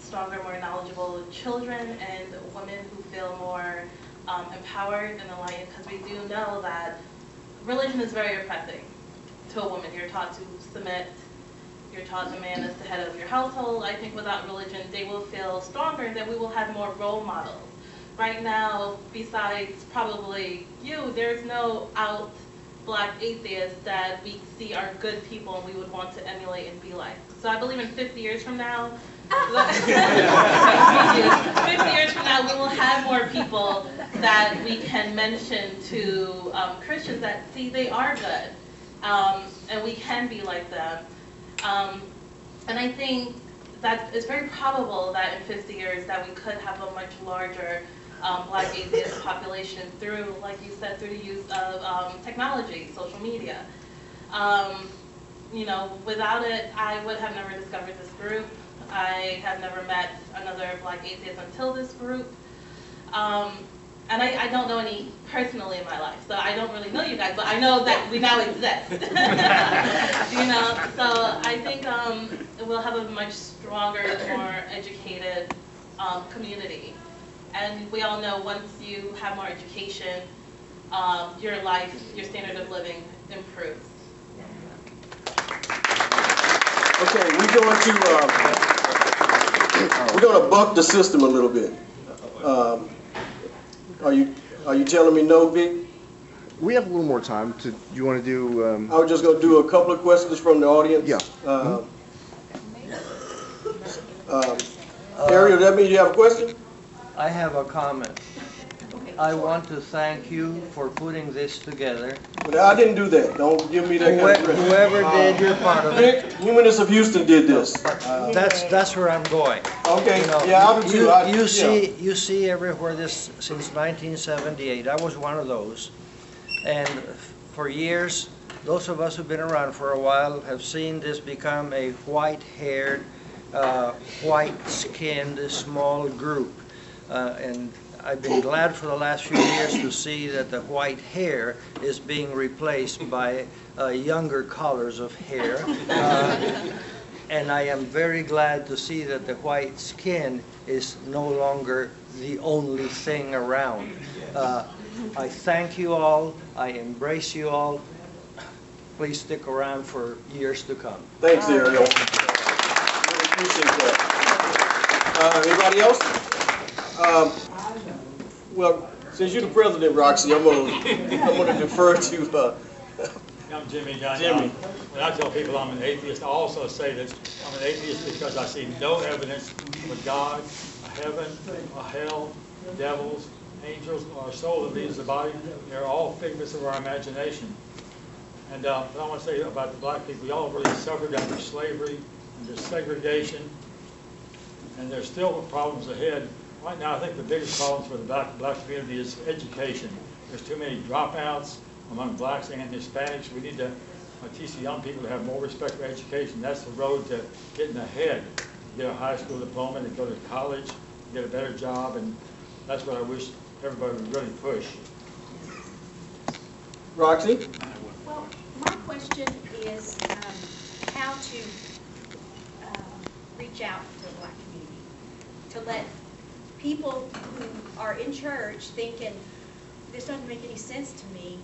stronger, more knowledgeable children and women who feel more empowered and enlightened, because we do know that religion is very oppressive to a woman. You're taught to submit. You're taught the man is the head of your household. I think without religion, they will feel stronger, and that we will have more role models. Right now, besides probably you, there's no out Black atheists that we see are good people and we would want to emulate and be like. So I believe in 50 years from now, 50 years from now, we will have more people that we can mention to Christians that, see, they are good, and we can be like them. And I think that it's very probable that in 50 years that we could have a much larger Black atheist population through, like you said, through the use of technology, social media. You know, without it, I would have never discovered this group. I have never met another Black atheist until this group. And I don't know any personally in my life, so I don't really know you guys, but I know that we now exist. You know, so I think we'll have a much stronger, more educated community. And we all know once you have more education, your life, your standard of living improves. Okay, we're going to buck the system a little bit. Are you telling me no, Vic? We have a little more time. You want to do? I was just going to do a couple of questions from the audience. Yeah. Ariel, that means you have a question? I have a comment. I want to thank you for putting this together. But I didn't do that. Don't give me that kind of credit. Whoever did your part of it. Vic, Humanists of Houston did this. That's where I'm going. Okay, you know, yeah, I do too. You see everywhere this since 1978. I was one of those. And for years, those of us who've been around for a while have seen this become a white-haired, white-skinned small group. And I've been glad for the last few years to see that the white hair is being replaced by younger colors of hair. And I am very glad to see that the white skin is no longer the only thing around. I thank you all. I embrace you all. Please stick around for years to come. Thanks, Ariel. Really appreciate that. Anybody else? Well, since you're the president, Roxy, I'm gonna defer to. I'm Jimmy John. Jimmy. When I tell people I'm an atheist, I also say that I'm an atheist because I see no evidence of a God, a heaven, a hell, devils, angels, or a soul that leaves the body. They're all figments of our imagination. And what I want to say about the Black people, we all really suffered under slavery, under segregation, and there's still problems ahead. Right now, I think the biggest problem for the black community is education. There's too many dropouts among blacks and Hispanics. We need to teach the young people to have more respect for education. That's the road to getting ahead. Get a high school diploma, and go to college, get a better job, and that's what I wish everybody would really push. Roxy? Well, my question is how to reach out to the Black community, to let people who are in church thinking, this doesn't make any sense to me,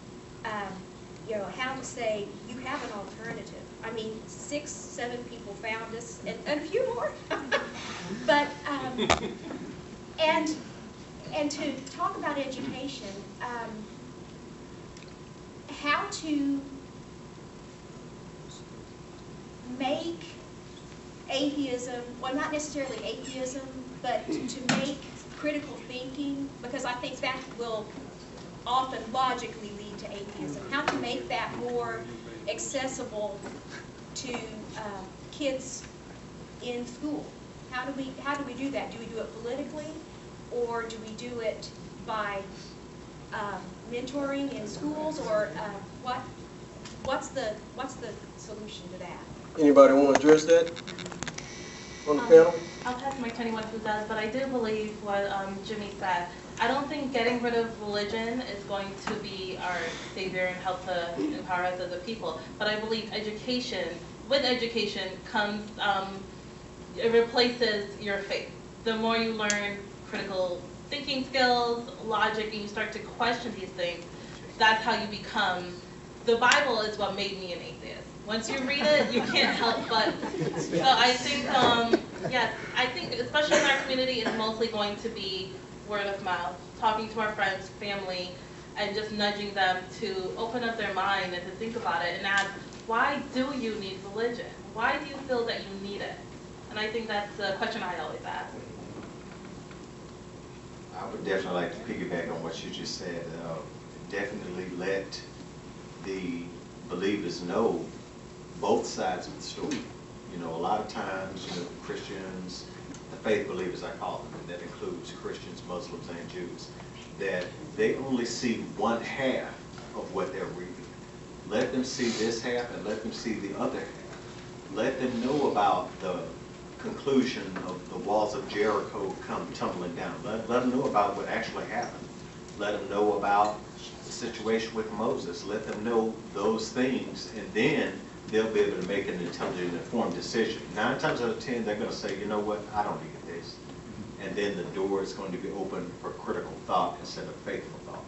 you know, how to say, you have an alternative. I mean, 6, 7 people found us, and a few more. But, and to talk about education, make atheism, well, not necessarily atheism, but to make critical thinking, because I think that will often logically lead to atheism. How to make that more accessible to kids in school? How do we do that? Do we do it politically, or do we do it by mentoring in schools, or what's the solution to that? Anybody want to address that on the panel? I'll pass the mic to anyone who does, but I do believe what Jimmy said. I don't think getting rid of religion is going to be our savior and help to empower us as a people. But I believe education, with education comes, it replaces your faith. The more you learn critical thinking skills, logic, and you start to question these things, that's how you become. The Bible is what made me an atheist. Once you read it, you can't help but. So I think, yes, I think especially in our community, it's mostly going to be word of mouth, talking to our friends, family, and just nudging them to open up their mind and to think about it and ask, why do you need religion? Why do you feel that you need it? And I think that's the question I always ask. I would definitely like to piggyback on what you just said. Definitely let the believers know both sides of the story. You know, a lot of times, you know, Christians, the faith believers I call them, and that includes Christians, Muslims, and Jews, that they only see one half of what they're reading. Let them see this half and let them see the other half. Let them know about the conclusion of the walls of Jericho come tumbling down. Let them know about what actually happened. Let them know about the situation with Moses. Let them know those things, and then they'll be able to make an intelligent, informed decision. 9 times out of 10, they're going to say, you know what, I don't need this. And then the door is going to be open for critical thought instead of faithful thought.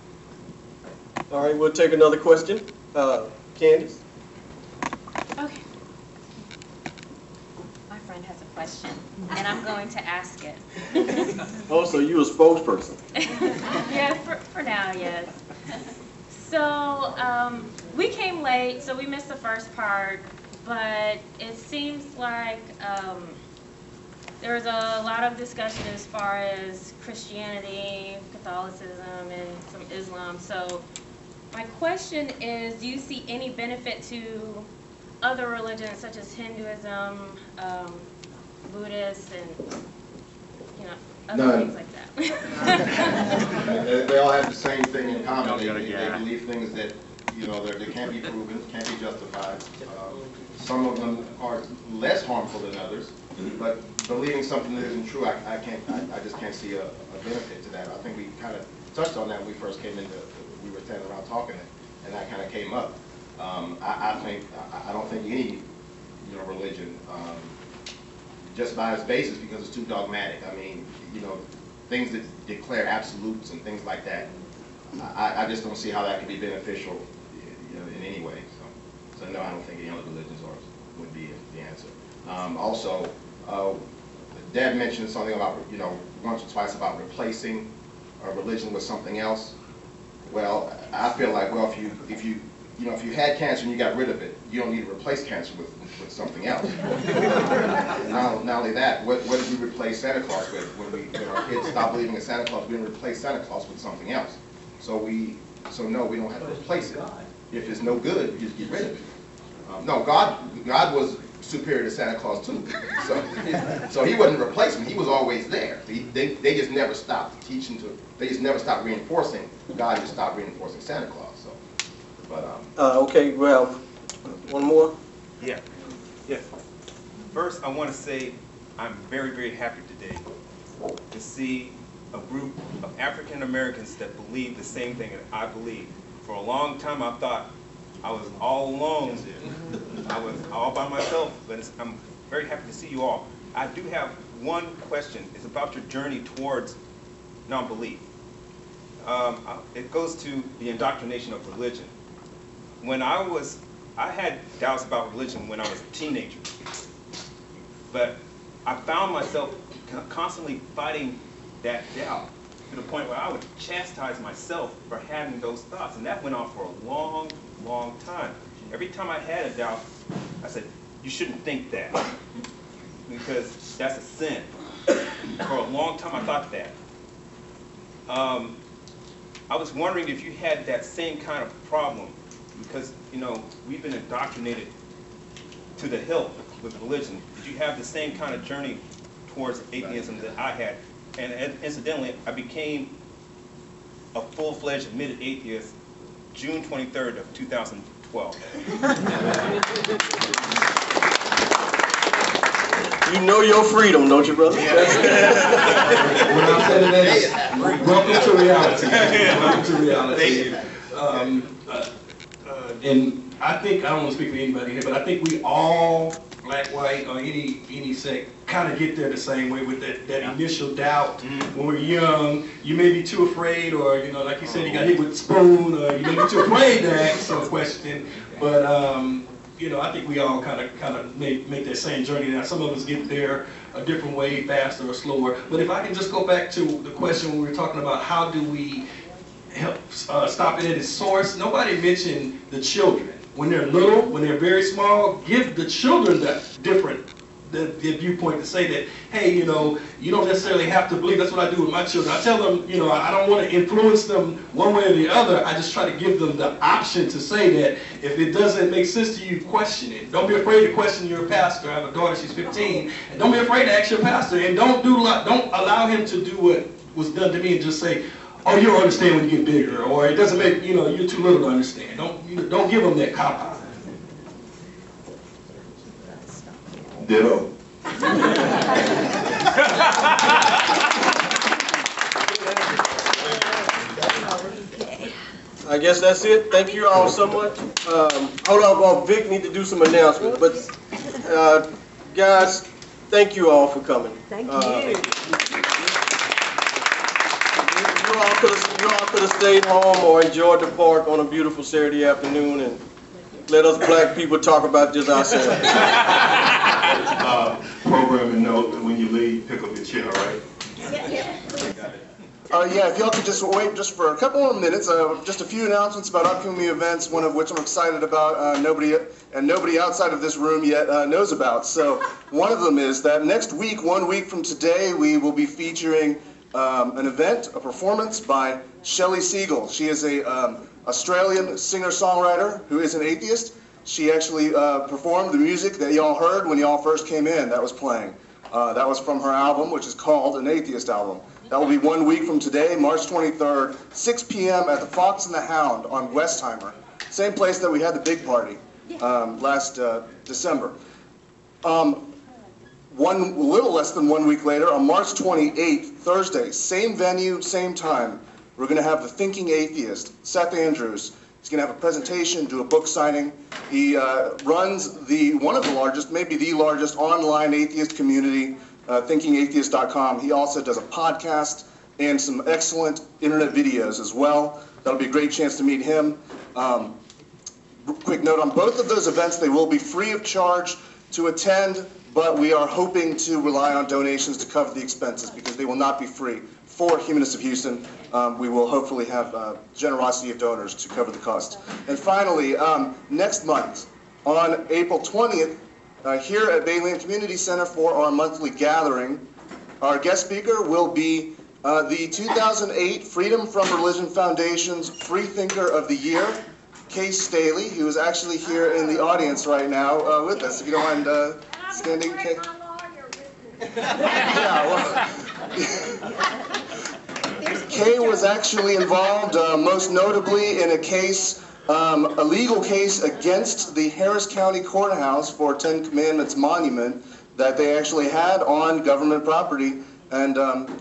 All right, we'll take another question. Candace? Okay. My friend has a question, and I'm going to ask it. Oh, so you a spokesperson? Yeah, for now, yes. So, we came late, so we missed the first part, but it seems like there was a lot of discussion as far as Christianity, Catholicism, and some Islam. So my question is, do you see any benefit to other religions such as Hinduism, Buddhists, and other things like that? They all have the same thing in common. They believe things that, you know, they can't be proven, can't be justified. Some of them are less harmful than others, but believing something that isn't true, I just can't see a benefit to that. I think we kind of touched on that when we first came into, we were standing around talking, and that kind of came up. I don't think any, you know, religion, just by its basis, because it's too dogmatic. I mean, you know, things that declare absolutes and things like that, I just don't see how that could be beneficial, you know, in any way. So no, I don't think any other religions would be the answer. Also, Dad mentioned something about, you know, once or twice about replacing a religion with something else. Well, I feel like, well, if you had cancer and you got rid of it, you don't need to replace cancer with something else. Not only that, what did we replace Santa Claus with? When our kids stopped believing in Santa Claus, we didn't replace Santa Claus with something else. So no, we don't have to replace it. If it's no good, you just get rid of it. No, God was superior to Santa Claus too. So he wasn't a replacement. He was always there. They just never stopped teaching they just never stopped reinforcing. God just stopped reinforcing Santa Claus. Okay, well, one more? Yeah. First, I want to say I'm very, very happy today to see a group of African Americans that believe the same thing that I believe. For a long time, I thought I was all alone. I was all by myself, but I'm very happy to see you all. I do have one question. It's about your journey towards non-belief. It goes to the indoctrination of religion. When I had doubts about religion when I was a teenager, but I found myself constantly fighting that doubt to the point where I would chastise myself for having those thoughts, and that went on for a long, long time. Every time I had a doubt, I said, you shouldn't think that, because that's a sin. For a long time I thought that. I was wondering if you had that same kind of problem, because, you know, we've been indoctrinated to the hilt with religion. Did you have the same kind of journey towards atheism that I had? And incidentally, I became a full-fledged admitted atheist June 23rd of 2012. You know your freedom, don't you, brother? Welcome to reality. Welcome to reality. And I think, I don't want to speak for anybody here, but I think we all, black, white, or any sect, kind of get there the same way with that initial doubt. When we're young, you may be too afraid, or, you know, like you said, you got hit with a spoon, or you may be too afraid to ask some question. But you know, I think we all kind of make that same journey. Now, some of us get there a different way, faster or slower. But if I can just go back to the question when we were talking about how do we help stop it at its source, nobody mentioned the children. When they're little, when they're very small, give the children the viewpoint to say that, hey, you know, you don't necessarily have to believe. That's what I do with my children. I tell them, you know, I don't want to influence them one way or the other. I just try to give them the option to say that if it doesn't make sense to you, question it. Don't be afraid to question your pastor. I have a daughter, she's 15, and don't be afraid to ask your pastor. And don't allow him to do what was done to me and just say, oh, you'll understand when you get bigger, or it doesn't make, you know, you're too little to understand. Don't give them that cop-out. Ditto. I guess that's it. Thank you all so much. Hold on, well, Vic need to do some announcements, but guys, thank you all for coming. Thank you. You all could have stayed home or enjoyed the park on a beautiful Saturday afternoon and let us black people talk about just ourselves. Programming note that when you leave, pick up your chair, right? Yeah, if y'all could just wait just for a couple more minutes. Just a few announcements about upcoming events, one of which I'm excited about, nobody outside of this room yet knows about. So one of them is that next week, 1 week from today, we will be featuring an event, a performance by Shelley Siegel. She is a Australian singer-songwriter who is an atheist. She actually performed the music that y'all heard when y'all first came in that was playing. That was from her album, which is called An Atheist Album. That will be 1 week from today, March 23rd, 6 p.m. at the Fox and the Hound on Westheimer. Same place that we had the big party last December. A little less than 1 week later, on March 28th, Thursday, same venue, same time, we're going to have the Thinking Atheist, Seth Andrews. He's going to have a presentation, do a book signing. He runs one of the largest, maybe the largest online atheist community, thinkingatheist.com. He also does a podcast and some excellent internet videos as well. That'll be a great chance to meet him. Quick note on both of those events, they will be free of charge to attend, but we are hoping to rely on donations to cover the expenses because they will not be free. For Humanists of Houston, we will hopefully have generosity of donors to cover the cost. And finally, next month, on April 20th, here at Bayland Community Center for our monthly gathering, our guest speaker will be the 2008 Freedom from Religion Foundation's Freethinker of the Year, Case Staley, who is actually here in the audience right now with us. If you don't mind standing, Kay. Kay was actually involved, most notably in a case, a legal case against the Harris County Courthouse for Ten Commandments monument that they actually had on government property, and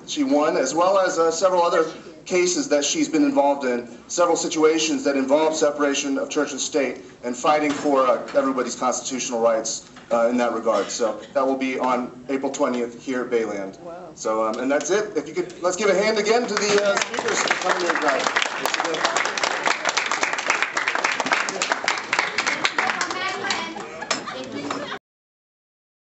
she won, as well as several other cases that she's been involved in, several situations that involve separation of church and state and fighting for everybody's constitutional rights in that regard. So that will be on April 20th here at Bayland. Wow. So, and that's it. If you could, let's give a hand again to the speakers.